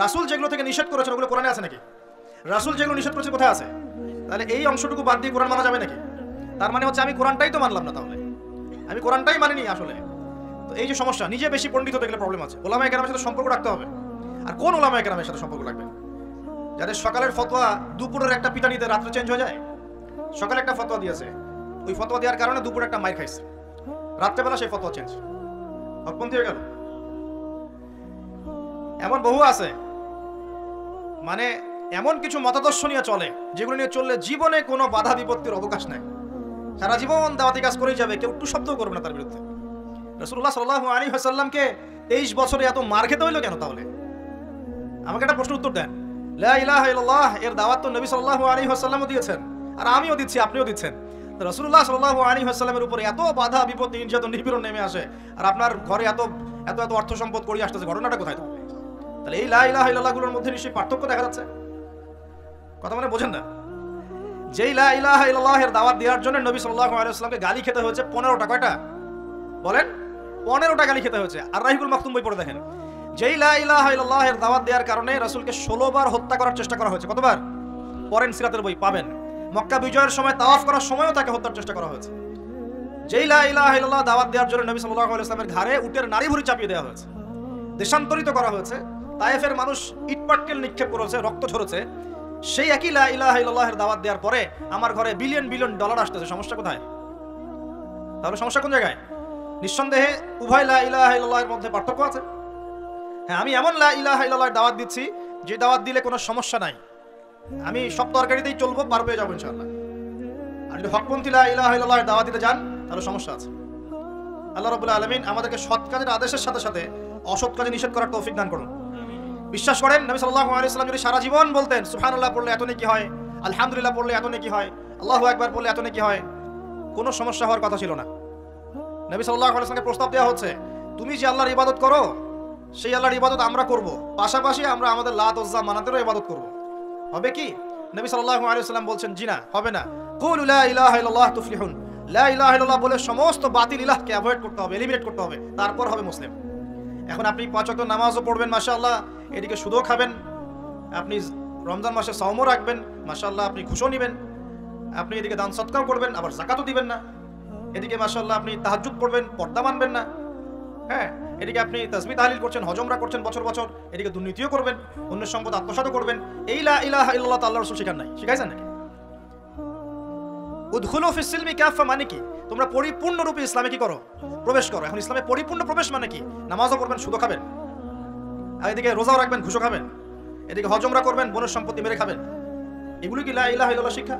রাসূল যেগুলো থেকে নিষেধ করেছেন ওগুলো কোরআনে আছে নাকি? রাসূল যেগুলো নিষেধ করেছে কোথায় আছে? তাহলে এই অংশটুকু বাদ দিয়ে কোরআন মানা যাবে নাকি? তার মানে হচ্ছে আমি কোরআনটাই তো মানলাম না, তাহলে আমি কোরআনটাই মানিনি আসলে। তো এই যে সমস্যা, নিজে বেশি পণ্ডিত হতে গেলে প্রবলেম আছে। ওলামায়ে কেরামের সাথে সম্পর্ক রাখতে হবে। আর কোন ওলামায়ে কেরামের সাথে সম্পর্ক রাখবেন? যাদের সকালের ফতোয়া দুপুরের একটা পিটানিতে রাত্রে চেঞ্জ হয়ে যায়। সকালে একটা ফতোয়া দিয়েছে, ওই ফতোয়া দেওয়ার কারণে দুপুরে একটা মাইর খাইছে, রাত্রেবেলা সেই ফতোয়া চেঞ্জ, হকপন্থী হয়ে গেল। এমন বহু আছে, মানে এমন কিছু মতাদর্শ নিয়ে চলে যেগুলো নিয়ে চললে জীবনে কোনো বাধা বিপত্তির অবকাশ নাই, সারা জীবন দাওয়াতি কাজ করেই যাবে, কেউ একটু শব্দ করবে না তার বিরুদ্ধে। রাসূলুল্লাহ সাল্লাল্লাহু আলাইহি ওয়াসাল্লামকে 23 বছরে এত মার খেতে হইলো কেন? তাহলে আমাকে একটা প্রশ্ন উত্তর দেন। লা ইলাহা ইল্লাল্লাহ এর দাওয়াত তো নবী সাল্লাল্লাহু আলাইহি ওয়াসাল্লামও দিয়েছেন, আর আমিও দিচ্ছি, আপনিও দিচ্ছেন। তো রাসূলুল্লাহ সাল্লাল্লাহু আলাইহি ওয়াসাল্লামের উপরে এত বাধা বিপত্তি, নির্যাতন, নিপীড়ন নেমে আসে, আর আপনার ঘরে এত এত এত অর্থ সম্পদ করিয়ে আসতেছে, ঘটনাটা কোথায়? তাহলে এই লা ইলাহা ইল্লাল্লাহ গুলোর মধ্যে নিশ্চয়ই পার্থক্য দেখা যাচ্ছে। কথা মানে বোঝেন না? যেই লা ইলাহা ইল্লাল্লাহ এর দাওয়াত দেওয়ার জন্য নবী সাল্লাল্লাহু আলাইহি ওয়াসাল্লামকে গালি খেতে হয়েছে 15টা। কয়টা বলেন? 15টা গালি খেতে হয়েছে। আর রাহিবুল মাকতুম বই পড়ে দেখেন, যেই লা ইলাহা ইল্লাল্লাহ এর দাওয়াত দেওয়ার কারণে রাসূলকে 16 বার হত্যা করার চেষ্টা করা হয়েছে। কতবার? পড়েন, সিরাতের বই পাবেন। মক্কা বিজয়ের সময় তাওয়াফ করার সময়ও তাকে হত্যার চেষ্টা করা হয়েছে। যেই লা ইলাহা ইল্লাল্লাহ দাওয়াত দেওয়ার জন্য নবী সাল্লাল্লাহু আলাইহি ওয়াসাল্লামের ঘাড়ে উটের নাড়ি ভুঁড়ি চাপিয়ে দেওয়া হয়েছে, দেশান্তরিত করা হয়েছে, তায়েফের মানুষ ইটপাটকেল নিক্ষেপ করেছে, রক্ত ঝরেছে। সেই একই লা ইলাহা ইল্লাল্লাহের দাওয়াত দেওয়ার পরে আমার ঘরে বিলিয়ন বিলিয়ন ডলার আসতেছে, সমস্যা কোথায়? তাহলে সমস্যা কোন জায়গায়? নিঃসন্দেহে উভয় লা ইলাহা ইল্লাল্লাহের মধ্যে পার্থক্য আছে। হ্যাঁ, আমি এমন লা ইলাহা ইল্লাল্লাহের দাওয়াত দিচ্ছি যে দাওয়াত দিলে কোনো সমস্যা নাই, আমি সব তরকারিতেই চলবো, পার পেয়ে যাবো ইনশাআল্লাহ। আর যদি হকপন্থী লা ইলাহা ইল্লাল্লাহের দাওয়াত দিতে যান তাহলে সমস্যা আছে। আল্লাহ রাব্বুল আলামিন আমাদেরকে সৎ কাজের আদেশের সাথে সাথে অসৎ কাজে নিষেধ করার তৌফিক দান করুন। বিশ্বাস করেন নবী সাল্লাল্লাহু আলাইহি ওয়াসাল্লাম যদি সারা জীবন বলতেন সুবহানাল্লাহ পড়লে এত নেকি হয়, আলহামদুলিল্লাহ পড়লে এত নেকি হয়, আল্লাহু আকবার পড়লে এত নেকি হয়, কোনো সমস্যা হওয়ার কথা ছিল না। নবী সাল্লাল্লাহু আলাইহি ওয়াসাল্লামকে প্রস্তাব দেওয়া হচ্ছে, তুমি যে আল্লাহর ইবাদত করো সেই আল্লাহর ইবাদত আমরা করব, পাশাপাশি আমরা আমাদের লাত ওজ্জা মানাতেরও ইবাদত করব। হবে কি? নবী সাল্লাল্লাহু আলাইহি ওয়াসাল্লাম বলছেন, জি না, হবে না। কুলু লা ইলাহা ইল্লাল্লাহ তুফলিহুন, লা ইলাহা ইল্লাল্লাহ বলে সমস্ত বাতিল ইলাহকে অ্যাভয়েড করতে হবে, এলিমিনেট করতে হবে, তারপর হবে মুসলিম। এখন আপনি 5 ওয়াক্ত নামাজও পড়বেন মাশাআল্লাহ, এদিকে সুদও খাবেন, আপনি রমজান মাসে সাওমও রাখবেন মাশাআল্লাহ, আপনি ঘুষও নেবেন, আপনি এদিকে দান সদকাও করবেন, আবার যাকাতও দিবেন না, এদিকে মাশাআল্লাহ আপনি তাহাজ্জুদ পড়বেন, পর্দা মানবেন না, হ্যাঁ, এদিকে আপনি তাসবিহ তাহলিল করছেন, হজ উমরা করছেন বছর বছর, এদিকে দুর্নীতিও করবেন, অন্যের সম্পদ আত্মসাৎও করবেন। এই লা ইলাহা ইল্লাল্লাহ তো আল্লাহর রাসূল শিখান নাই, শিখাইছেন নাকি? উদখুলু ফিস সিলমি কাফা মানে কি? তোমরা পরিপূর্ণরূপে ইসলামে কি করো? প্রবেশ করো। এখন ইসলামে পরিপূর্ণ প্রবেশ মানে কি? নামাজও পড়বেন, সুদও খাবেন, আর এদিকে রোজাও রাখবেন, ঘুষও খাবেন, এদিকে হজ উমরা করবেন, বনের সম্পত্তি মেরে খাবেন। এগুলো কি লা ইলাহা ইল্লাল্লাহ শিক্ষা?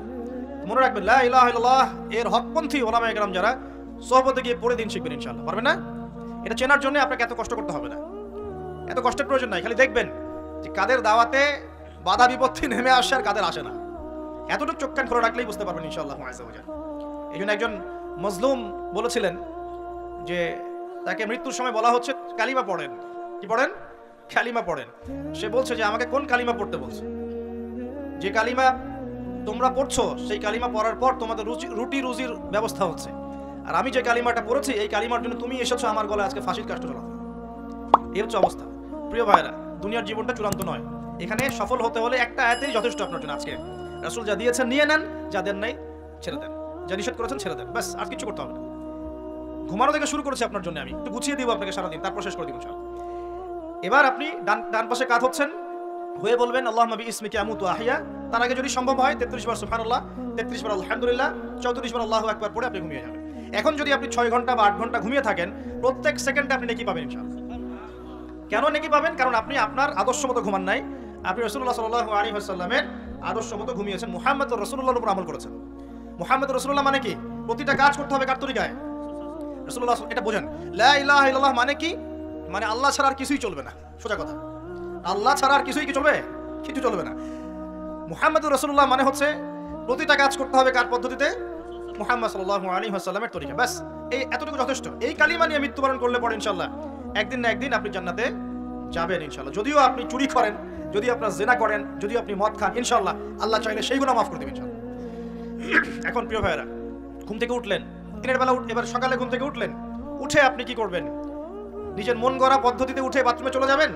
মনে রাখবেন, লা ইলাহা ইল্লাল্লাহ এর হকপন্থী ওলামায়ে কেরাম যারা, সোহবতে গিয়ে পড়ে দিন শিখবেন ইনশাআল্লাহ। পারবেন না? এটা চেনার জন্য আপনাকে এত কষ্ট করতে হবে না, এত কষ্টের প্রয়োজন নাই। খালি দেখবেন যে কাদের দাওয়াতে বাধা বিপত্তি নেমে আসে আর কাদের আসে না, এতটুকু চোখ কান খোলা রাখলেই বুঝতে পারবেন ইনশাআল্লাহ। এই জন্য একজন মজলুম বলেছিলেন যে তাকে মৃত্যুর সময় বলা হচ্ছে কালিমা পড়েন। কি পড়েন? কালিমা পড়েন। সে বলছে যে আমাকে কোন কালিমা পড়তে বলছে? যে কালিমা তোমরা পড়ছো সেই কালিমা পড়ার পর তোমাদের রুটি রুজির ব্যবস্থা হচ্ছে, আর আমি যে কালিমাটা পড়েছি এই কালিমার জন্য তুমি এসেছো আমার গলায় আজকে ফাঁসির কাষ্ট চলাতে। এই হচ্ছে অবস্থা। প্রিয় ভাইরা, দুনিয়ার জীবনটা চূড়ান্ত নয়, এখানে সফল হতে হলে একটা আয়াতেই যথেষ্ট আপনার জন্য। আজকে রাসূল যা দিয়েছেন নিয়ে নেন, যা দেন নাই ছেড়ে দেন, যা নিষেধ করেছেন ছেড়ে দেন, ব্যাস, আর কিছু করতে হবে না। ঘুমানো থেকে শুরু করেছি আপনার জন্য, আমি একটু গুছিয়ে দিব আপনাকে সারাদিন, তারপর শেষ করে দিব ইনশাআল্লাহ। এবার আপনি ডান পাশে কাত হচ্ছেন, হয়ে বলবেন আল্লাহুম্মা বিইসমিকা আমুতু আহইয়া। তার আগে যদি সম্ভব হয় 33 বার সুবহানাল্লাহ, 33 বার আলহামদুলিল্লাহ, 34 বার আল্লাহু আকবার পড়ে আপনি ঘুমিয়ে যাবেন। এখন যদি আপনি 6 ঘন্টা বা 8 ঘন্টা ঘুমিয়ে থাকেন, প্রত্যেক সেকেন্ডে আপনি নেকি পাবেন ইনশাআল্লাহ। কেন নেকি পাবেন? কারণ আপনি আপনার আদর্শ মতো ঘুমান নাই, আপনি রাসূলুল্লাহ সাল্লাল্লাহু আলাইহি ওয়াসাল্লামের আদর্শ মতো ঘুমিয়েছেন, মুহাম্মদ রাসূলুল্লাহর উপর আমল করেছেন। মুহাম্মদ রাসূলুল্লাহ মানে কি? প্রতিটা কাজ করতে হবে কার তরিকায়? রাসূলুল্লাহ। এটা বোঝেন। লা ইলাহা ইল্লাল্লাহ মানে কি? মানে আল্লাহ ছাড়া আর কিছুই চলবে না। সোজা কথা, আল্লাহ ছাড়া আর কিছুই কি চলবে? কিছু চলবে না। মুহাম্মদুর রাসূলুল্লাহ মানে হচ্ছে প্রতিটা কাজ করতে হবে কার পদ্ধতিতে? মুহাম্মদ সাল্লাল্লাহু আলাইহি ওয়াসাল্লামের তরিকা। ব্যাস এই এতটুকু যথেষ্ট। এই কালিমা নিয়ে মৃত্যুবরণ করলে পরে ইনশাআল্লাহ একদিন না একদিন আপনি জান্নাতে যাবেন ইনশাআল্লাহ। যদিও আপনি চুরি করেন, যদি আপনার জিনা করেন, যদি আপনি মদ খান, ইনশাআল্লাহ আল্লাহ চাইলে সেই গুনাহ মাফ করে দেবেন ইনশাআল্লাহ। এখন প্রিয় ভাইরা, ঘুম থেকে উঠলেন, দিনের বেলা এবার সকালে ঘুম থেকে উঠলেন, উঠে আপনি কি করবেন? নিজের মন গড়া পদ্ধতিতে উঠে বাথরুমে চলে যাবেন,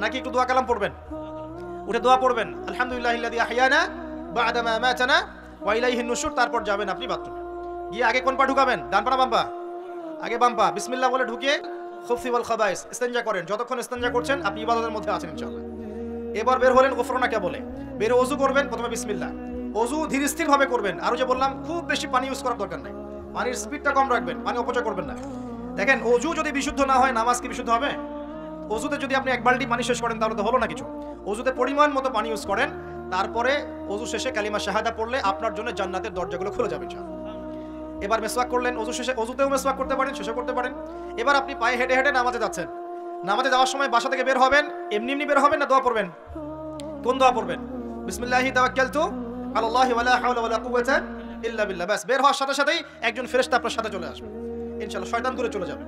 নাকি একটু দোয়া কালাম পড়বেন? উঠে দোয়া পড়বেন, আলহামদুলিল্লাহিল্লাযী আহইয়ানা বা'দা মা আমাতানা ওয়া ইলাইহিন নুশুর। তারপর যাবেন আপনি বাথরুমে, গিয়ে আগে কোন পা ঢুকাবেন? ডান পা না বাম পা? আগে বাম পা। বিসমিল্লাহ বলে ঢুকিয়ে খুফসি ওয়াল খাবাইস ইস্তেনজা করেন। যতক্ষণ ইস্তেনজা করছেন আপনি ইবাদতের মধ্যে আছেন ইনশাআল্লাহ। এবার বের হলেন গুফরানাকা বলে, বের ওযু করবেন। প্রথমে বিসমিল্লাহ, ওযু ধীর স্থির ভাবে করবেন। আর যে বললাম খুব বেশি পানি ইউজ করার দরকার নাই, পানির স্পিডটা কম রাখবেন, পানি অপচয় করবেন না। দেখেন ওযু যদি বিশুদ্ধ না হয় নামাজ কি বিশুদ্ধ হবে? ওযুতে যদি আপনি এক বালতি পানি শেষ করেন তাহলে তো হলো না কিছু। ওযুতে পরিমাণ মতো পানি ইউজ করেন, তারপরে ওযু শেষে কালিমা শাহাদা পড়লে আপনার জন্য জান্নাতের দরজাগুলো খুলে যাবে ইনশাআল্লাহ। এবার মেসওয়াক করলেন ওযু শেষে, ওযুতেও মেসওয়াক করতে পারেন, শেষে করতে পারেন। এবার আপনি পায়ে হেঁটে হেঁটে নামাজে যাচ্ছেন। নামাজে যাওয়ার সময় বাসা থেকে বের হবেন, এমনি এমনি বের হবেন না দোয়া পড়বেন? কোন দোয়া পড়বেন? বিসমিল্লাহি তাওয়াক্কালতু আলাল্লাহি ওয়ালা হাওলা ওয়ালা কুওয়াতা ইল্লা বিল্লাহ। ব্যাস বের হওয়ার সাথে সাথেই একজন ফেরেশতা আপনার সাথে চলে আসবে ইনশাআল্লাহ, শয়তান দূরে চলে যাবে।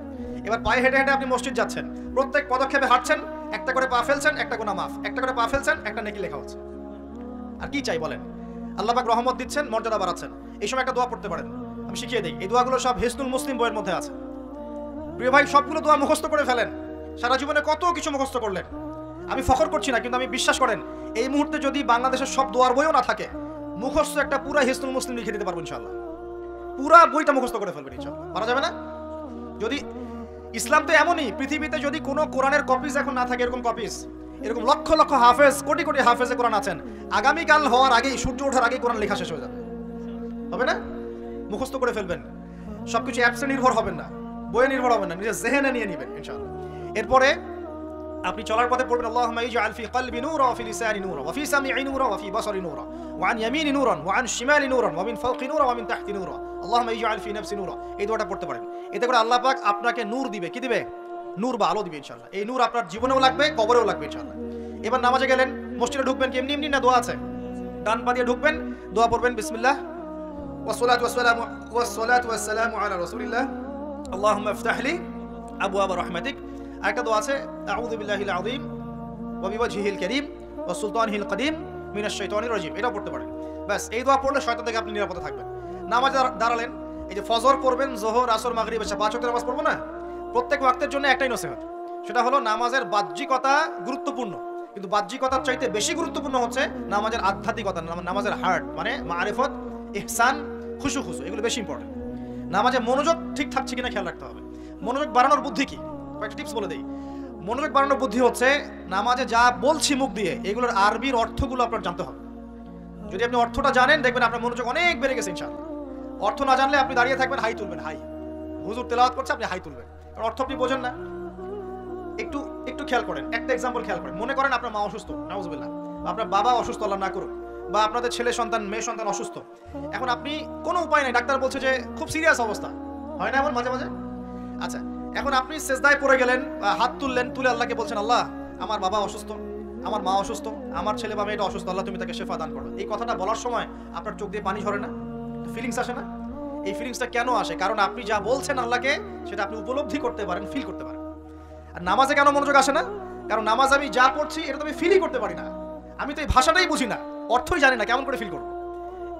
এবার পায়ে হেঁটে হেঁটে আপনি মসজিদ যাচ্ছেন, প্রত্যেক পদক্ষেপে হাঁটছেন, একটা করে পা ফেলছেন, একটা গুনাহ মাফ, একটা করে পা ফেলছেন, একটা নেকি লেখা হচ্ছে। আর কি চাই বলেন? আল্লাহ পাক রহমত দিচ্ছেন, মর্যাদা বাড়াচ্ছেন। এই সময় একটা দোয়া পড়তে পারেন, আমি শিখিয়ে দিই। এই দোয়াগুলো সব হিসনুল মুসলিম বইয়ের মধ্যে আছে। প্রিয় ভাই, সবগুলো দোয়া মুখস্থ করে ফেলেন। সারা জীবনে কত কিছু মুখস্থ করলেন। আমি ফখর করছি না, কিন্তু আমি বিশ্বাস করেন এই মুহূর্তে যদি বাংলাদেশের সব দোয়ার বইও না থাকে, মুখস্থ একটা পুরা হিসনুল মুসলিম লিখে দিতে পারবো ইনশাআল্লাহ। পুরা বইটা মুখস্থ করে ফেলবেন ইনশাআল্লাহ। পারা যাবে না? যদি ইসলাম তো এমনই, পৃথিবীতে যদি কোনো কোরআনের কপিস এখন না থাকে, এরকম কপিস, এরকম লক্ষ লক্ষ হাফেজ, কোটি কোটি হাফেজে কোরআন আছেন, আগামীকাল হওয়ার আগেই, সূর্য ওঠার আগেই কোরআন লেখা শেষ হয়ে যাবে। হবে না? মুখস্থ করে ফেলবেন। সবকিছু অ্যাপসে নির্ভর হবেন না, বইয়ে নির্ভর হবেন না, নিজের জেহেনে নিয়ে নেবেন ইনশাআল্লাহ। এরপরে আপনি চলার পথে পড়বেন আল্লাহুম্মা ইজআল ফি কলবি নূরা ওয়া ফি লিসানি নূরা ওয়া ফি সামঈ নূরা ওয়া ফি বাসারি নূরা ওয়া আন ইয়ামিনি নূরান ওয়া আন শিমালি নূরান ওয়া মিন ফাওকি নূরা ওয়া মিন তাহতি নূরা আল্লাহুম্মা ইজআল ফি নাফসি নূরা। এই দোয়াটা পড়তে পারেন। এতে করে আল্লাহ পাক আপনাকে নূর দিবে। কি দিবে? নূর বা আলো দিবে ইনশাআল্লাহ। এই নূর আপনার জীবনেও লাগবে, কবরেও লাগবে ইনশাআল্লাহ। এবার নামাজে গেলেন, মসজিদে ঢুকবেন, কি এমনি এমনি না দোয়া আছে? ডান পা দিয়ে ঢুকবেন, দোয়া পড়বেন বিসমিল্লাহ ওয়াসসালাতু ওয়াসসালামু আলা রাসূলিল্লাহ আল্লাহুম্মা ইফতাহ লি আবওয়াব রাহমাতিক। আরেকটা দোয়া আছে, আউযু বিল্লাহিল আযীম ওয়া বিওয়াজহিল কারীম ওয়া সুলতানিহিল কদীম মিনাশ শাইতানির রাজীম। এটাও পড়তে পারেন। ব্যাস এই দোয়া পড়লে শয়তান থেকে আপনি নিরাপদে থাকবেন। নামাজে দাঁড়ালেন, এই যে ফজর পড়বেন, যোহর, আসর, মাগরিব, এশা, 5 ওয়াক্তের নামাজ পড়বো না? প্রত্যেক ওয়াক্তের জন্য একটাই নসিহত, সেটা হলো নামাজের বাহ্যিকতা গুরুত্বপূর্ণ, কিন্তু বাহ্যিকতার চাইতে বেশি গুরুত্বপূর্ণ হচ্ছে নামাজের আধ্যাত্মিকতা, নামাজের হার্ট, মানে মারিফত, ইহসান, খুশু, এগুলো বেশি ইম্পর্টেন্ট। নামাজে মনোযোগ ঠিক থাকছে কিনা খেয়াল রাখতে হবে। মনোযোগ বাড়ানোর বুদ্ধি কি? কয়েকটা টিপস বলে দেই। মনোযোগ বাড়ানোর বুদ্ধি হচ্ছে নামাজে যা বলছি মুখ দিয়ে, এগুলোর আরবির অর্থগুলো আপনার জানতে হবে। যদি আপনি অর্থটা জানেন, দেখবেন আপনার মনোযোগ অনেক বেড়ে গেছে ইনশাআল্লাহ। অর্থ না জানলে আপনি দাঁড়িয়ে থাকবেন, হাই তুলবেন, হাই, হুজুর তেলাওয়াত করছে, আপনি হাই তুলবেন, কারণ অর্থ আপনি বোঝেন না। একটু খেয়াল করেন, একটা এক্সাম্পল খেয়াল করেন। মনে করেন আপনার মা অসুস্থ, নাউযুবিল্লাহ, আপনার বাবা অসুস্থ, আল্লাহ না করুক, বা আপনাদের ছেলে সন্তান, মেয়ে সন্তান অসুস্থ। এখন আপনি কোনো উপায় নাই, ডাক্তার বলছে যে খুব সিরিয়াস অবস্থা, হয় না এমন মাঝে মাঝে? আচ্ছা, এখন আপনি সেজদায় পড়ে গেলেন, হাত তুললেন, তুলে আল্লাহকে বলছেন, আল্লাহ আমার বাবা অসুস্থ, আমার মা অসুস্থ, আমার ছেলে বা মেয়েটা অসুস্থ, আল্লাহ তুমি তাকে শেফা দান করো। এই কথাটা বলার সময় আপনার চোখ দিয়ে পানি ঝরে না? ফিলিংস আসে না? এই ফিলিংসটা কেন আসে? কারণ আপনি যা বলছেন আল্লাহকে, সেটা আপনি উপলব্ধি করতে পারেন, ফিল করতে পারেন। আর নামাজে কেন মনোযোগ আসে না? কারণ নামাজ আমি যা পড়ছি এটা তো আমি ফিলই করতে পারি না। আমি তো এই ভাষাটাই বুঝি না, অর্থই জানি না, কেমন করে ফিল করবো?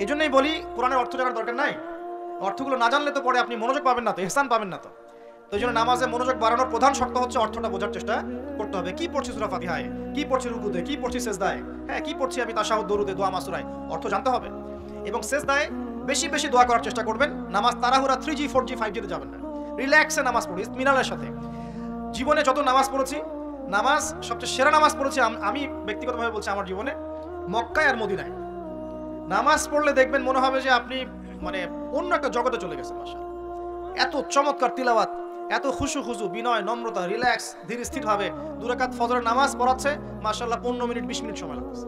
এই জন্যই বলি কোরআনের অর্থ জানার দরকার নাই। অর্থগুলো না জানলে তো পরে আপনি মনোযোগ পাবেন না, তো ইহসান পাবেন না। তো এই জন্য নামাজে মনোযোগ বাড়ানোর প্রধান শর্ত হচ্ছে অর্থটা বোঝার চেষ্টা করতে হবে। কি পড়ছি সূরা ফাতিহায়, কি পড়ছি রুকুতে, কি পড়ছি সেজদায়, হ্যাঁ কি পড়ছি আমি তাশাহুদ, দরুদে, দোয়া, মাসুরায়, অর্থ জানতে হবে। এবং সেজদায় বেশি বেশি দোয়া করার চেষ্টা করবেন। নামাজ তাড়াহুড়া 3G 4G 5G তে যাবেন না, রিল্যাক্সে নামাজ পড়ুন, ইতমিনানের সাথে। জীবনে যত নামাজ পড়েছি, নামাজ সবচেয়ে সেরা নামাজ পড়েছি আমি ব্যক্তিগতভাবে বলছি আমার জীবনে মক্কায় আর মদিনায়। নামাজ পড়লে দেখবেন মনে হবে যে আপনি মানে অন্য একটা জগতে চলে গেছেন। মাশাআল্লাহ, এত চমৎকার তিলাওয়াত, এত খুশু, বিনয়, নম্রতা, রিল্যাক্স, ধীর স্থির ভাবে 2 রাকাত ফজরের নামাজ পড়াচ্ছে, মাশাআল্লাহ 15 মিনিট 20 মিনিট সময় লাগছে।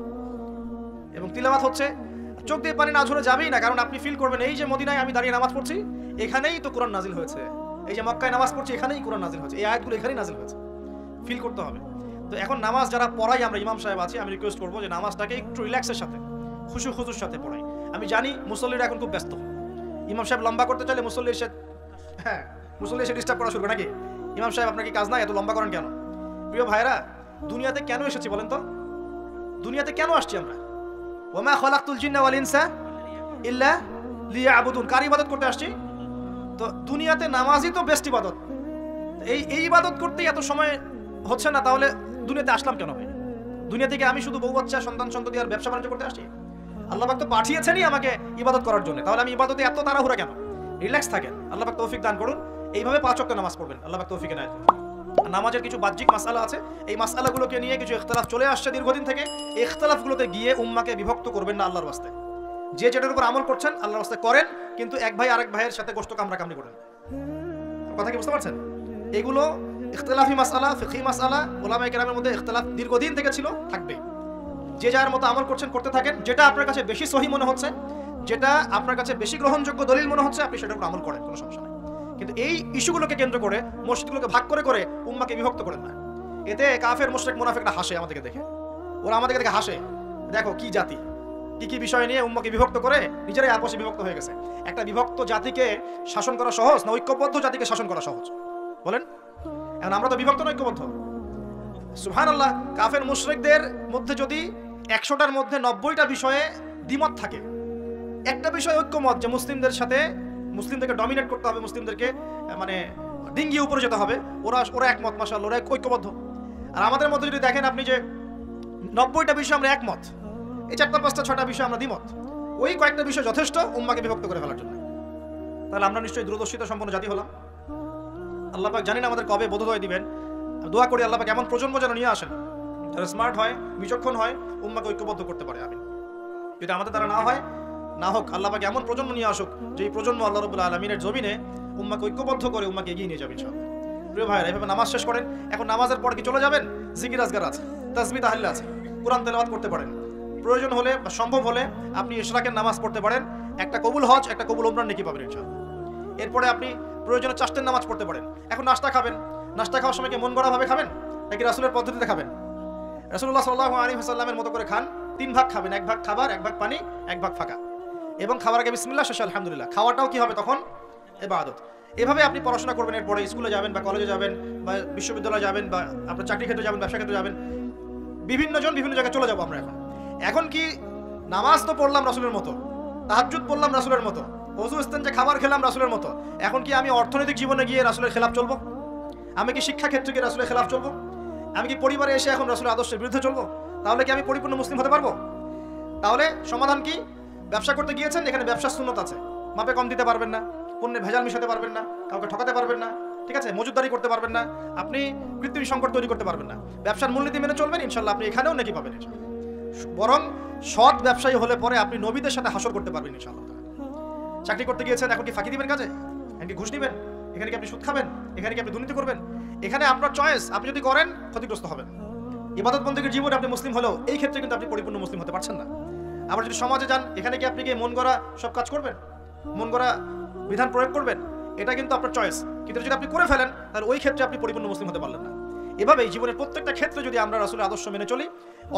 এবং তিলাওয়াত হচ্ছে চোখ দিয়ে পানি না ঝরে যাবেই না, কারণ আপনি ফিল করবেন এই যে মদিনায় আমি দাঁড়িয়ে নামাজ পড়ছি, এখানেই তো কোরআন নাজিল হয়েছে। এই যে মক্কায় নামাজ পড়ছি, এখানেই কোরআন নাজিল হয়েছে, এই আয়াতগুলো এখানেই নাজিল হয়েছে। ফিল করতে হবে। তো এখন নামাজ যারা পড়াই আমরা ইমাম সাহেব আছি, আমি রিকোয়েস্ট করবো যে নামাজটাকে একটু রিল্যাক্সের সাথে, খুশু খুশুর সাথে পড়াই। আমি জানি মুসল্লিরা এখন খুব ব্যস্ত, ইমাম সাহেব লম্বা করতে চাইলে মুসল্লির সাথে মুসল্লি এসে ডিস্টার্ব করা শুরু করে নাকি, ইমাম সাহেব আপনার কি কাজ নাই, এত লম্বা করেন কেন? প্রিয় ভাইরা, দুনিয়াতে কেন এসেছি বলেন তো? দুনিয়াতে কেন আসছি আমরা? ওমা খলাকতুল জিন্না ওয়াল ইনসা ইল্লা লিয়াবুদুন, কার ইবাদত করতে আসছি? তো দুনিয়াতে নামাজই তো বেস্ট ইবাদত। এই ইবাদত করতেই এত সময় হচ্ছে না, তাহলে দুনিয়াতে আসলাম কেন ভাই? দুনিয়া থেকে আমি শুধু বউ বাচ্চা সন্তান সন্ততি আর ব্যবসা বাণিজ্য করতে আসছি? আল্লাহ পাক তো পাঠিয়েছেনই আমাকে ইবাদত করার জন্য, তাহলে আমি ইবাদতে এত তাড়াহুড়া কেন? রিল্যাক্স থাকেন, আল্লাহ পাক তৌফিক দান করুন। এইভাবে 5 ওয়াক্ত নামাজ পড়বেন, আল্লাহ পাক তৌফিক এনায়েত করুন। নামাজের কিছু বাহ্যিক মাসআলা আছে, এই মাসআলাগুলোকে নিয়ে কিছু ইখতিলাফ চলে আসছে দীর্ঘদিন থেকে। এই ইখতিলাফগুলোতে গিয়ে উম্মাহকে বিভক্ত করবেন না আল্লাহর ওয়াস্তে। যে যেটার উপর আমল করছেন আল্লাহর ওয়াস্তে করেন, কিন্তু এক ভাই আরেক ভাইয়ের সাথে গোশত কামড়াকামড়ি করেন। কথা কি বুঝতে পারছেন? এগুলো ইখতিলাফি মাসআলা, ফিকহি মাসআলা, উলামায়ে কেরামের মধ্যে ইখতিলাফ দীর্ঘদিন থেকে ছিল, থাকবে। যে যার মতো আমল করছেন করতে থাকেন, যেটা আপনার কাছে বেশি সহি মনে হচ্ছে, যেটা আপনার কাছে বেশি গ্রহণযোগ্য দলিল মনে হচ্ছে, আপনি সেটার উপর আমল করেন, কোনো সমস্যা নেই। কিন্তু এই ইস্যুগুলোকে কেন্দ্র করে মসজিদগুলোকে ভাগ করে করে উম্মাহকে বিভক্ত করেন না। এতে কাফের মুশরিক মুনাফিকরা হাসে আমাদেরকে দেখে, ওরা আমাদেরকে দেখে হাসে, দেখো কি জাতি, কি কি বিষয় নিয়ে উম্মাহকে বিভক্ত করে নিজেরাই আপসে বিভক্ত হয়ে গেছে। একটা বিভক্ত জাতিকে শাসন করা সহজ না ঐক্যবদ্ধ জাতিকে শাসন করা সহজ? বলেন। এখন আমরা তো বিভক্ত না ঐক্যবদ্ধ? সুবহানাল্লাহ। কাফের মুশরিকদের মধ্যে যদি 100টার মধ্যে 90টা বিষয়ে দ্বিমত থাকে, একটা বিষয় ঐক্যমত যে মুসলিমদেরকে ডমিনেট করতে হবে, মুসলিমদেরকে মানে ডিঙ্গিয়ে উপরে যেতে হবে, ওরা একমত, মাশাআল্লাহ, ওরা ঐক্যবদ্ধ। আর আমাদের মধ্যে যদি দেখেন আপনি যে 90টা বিষয় আমরা একমত, এই 4টা 5টা 6টা বিষয় আমরা দ্বিমত, ওই কয়েকটা বিষয় যথেষ্ট উম্মাহকে বিভক্ত করে ফেলার জন্য। তাহলে আমরা নিশ্চয়ই দূরদর্শিতা সম্পন্ন জাতি হলাম। আল্লাহ পাক জানি না আমাদের কবে বোধোদয় দিবেন। দোয়া করি আল্লাহ পাক এমন প্রজন্ম যেন নিয়ে আসেন যারা স্মার্ট হয়, বিচক্ষণ হয়, উম্মাহকে ঐক্যবদ্ধ করতে পারে। আমিন। যদি আমাদের দ্বারা না হোক, আল্লাহ পাক এমন প্রজন্ম নিয়ে আসুক যে এই প্রজন্ম আল্লাহ রাব্বুল আলামিনের জমিনে উম্মাহকে ঐক্যবদ্ধ করে উম্মাহকে এগিয়ে নিয়ে যাবে ইনশাআল্লাহ। প্রিয় ভাইরা, এভাবে নামাজ শেষ করেন। এখন নামাজের পর কি চলে যাবেন? জিকির আজকার আছে, তাসবিহ তাহলিল আছে, কোরআন তেলাওয়াত করতে পারেন। প্রয়োজন হলে বা সম্ভব হলে আপনি ইশরাকের নামাজ পড়তে পারেন, একটা কবুল হজ, একটা কবুল উমরার নেকি পাবেন ইনশাআল্লাহ। এরপরে আপনি প্রয়োজনে চাষতের নামাজ পড়তে পারেন। এখন নাস্তা খাবেন, নাস্তা খাওয়ার সময় কি মন গড়া ভাবে খাবেন নাকি রাসূলের পদ্ধতিতে খাবেন? রাসূলুল্লাহ সাল্লাল্লাহু আলাইহি ওয়াসাল্লামের মতো করে খান। 3 ভাগ খাবেন, 1 ভাগ খাবার, 1 ভাগ পানি, 1 ভাগ ফাঁকা। এবং খাবার আগে বিসমিল্লাহ, শেষে আলহামদুলিল্লাহ। খাওয়াটাও কি হবে তখন? ইবাদত। এভাবে আপনি পড়াশোনা করবেন। এরপরে স্কুলে যাবেন বা কলেজে যাবেন বা বিশ্ববিদ্যালয়ে যাবেন বা আপনার চাকরি ক্ষেত্রে যাবেন, ব্যবসা ক্ষেত্রে যাবেন, বিভিন্ন জায়গায় চলে যাবো আমরা। এখন কি নামাজ তো পড়লাম রাসূলের মতো, তাহাজ্জুদ পড়লাম রাসূলের মতো, ওযু ইস্তেঞ্জা খাবার খেলাম রাসূলের মতো। এখন কি আমি অর্থনৈতিক জীবনে গিয়ে রাসূলের খেলাফ চলবো? আমি কি শিক্ষা ক্ষেত্রে গিয়ে রাসূলের খেলাফ চলবো? আমি কি পরিবারে এসে এখন রাসূলের আদর্শের বিরুদ্ধে চলবো? তাহলে কি আমি পরিপূর্ণ মুসলিম হতে পারবো? তাহলে সমাধান কি? ব্যবসা করতে গিয়েছেন, এখানে ব্যবসার সুন্নত আছে, মাপে কম দিতে পারবেন না, পণ্যে ভেজাল মিশাতে পারবেন না, কাউকে ঠকাতে পারবেন না, ঠিক আছে, মজুদদারি করতে পারবেন না, আপনি কৃত্রিম সংকট তৈরি করতে পারবেন না, ব্যবসার মূলনীতি মেনে চলবেন, ইনশাআল্লাহ আপনি এখানেও নাকি পাবেন ইনশাআল্লাহ। বরং সৎ ব্যবসায়ী হলে পরে আপনি নবীদের সাথে হাসর করতে পারবেন ইনশাআল্লাহ। চাকরি করতে গিয়েছেন, এখন কি ফাঁকি দিবেন কাজে? এখন কি ঘুষ দিবেন? এখানে কি আপনি সুদ খাবেন? এখানে কি আপনি দুর্নীতি করবেন? এখানে আপনার চয়েস, আপনি যদি করেন ক্ষতিগ্রস্ত হবেন। ইবাদত বন্দেগীর জীবনে আপনি মুসলিম হলেও এই ক্ষেত্রে কিন্তু আপনি পরিপূর্ণ মুসলিম হতে পারছেন না। আবার যদি সমাজে যান, এখানে কি আপনি কি মন গড়া সব কাজ করবেন, মন গড়া বিধান প্রয়োগ করবেন? এটা কিন্তু আপনার চয়েস। কিন্তু যদি আপনি করে ফেলেন, তাহলে ওই ক্ষেত্রে আপনি পরিপূর্ণ মুসলিম হতে পারলেন না। এভাবেই জীবনের প্রত্যেকটা ক্ষেত্রে যদি আমরা রাসূলের আদর্শ মেনে চলি,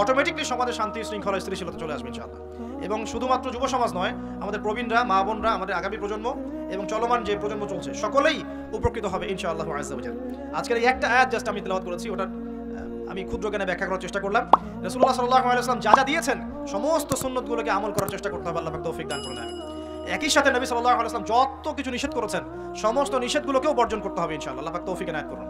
অটোমেটিকলি সমাজে শান্তি, শৃঙ্খলা, স্থিতিশীলতা চলে আসবে ইনশাআল্লাহ। এবং শুধুমাত্র যুব সমাজ নয়, আমাদের প্রবীণরা, মা বোনরা, আমাদের আগামী প্রজন্ম এবং চলমান যে প্রজন্ম চলছে, সকলেই উপকৃত হবে ইনশাআল্লাহ আযজা ওয়া জাল। আজকের এই একটা আয়াত জাস্ট আমি তেলাওয়াত করেছি, ওটা আমি ক্ষুদ্র জ্ঞানে ব্যাখ্যা করার চেষ্টা করলাম। রাসূলুল্লাহ সাল্লাল্লাহু আলাইহি ওয়াসাল্লাম যা দিয়েছেন সমস্ত সুন্নতগুলোকে আমল করার চেষ্টা করতে হবে। আল্লাহ পাক তৌফিক দান করুন। একই সাথে নবী সাল্লাল্লাহু আলাইহি ওয়াসাল্লাম যত কিছু নিষেধ করেছেন সমস্ত নিষেধগুলোকেও বর্জন করতে হবে ইনশাআল্লাহ। আল্লাহ পাক তৌফিক এনায়েত করুন।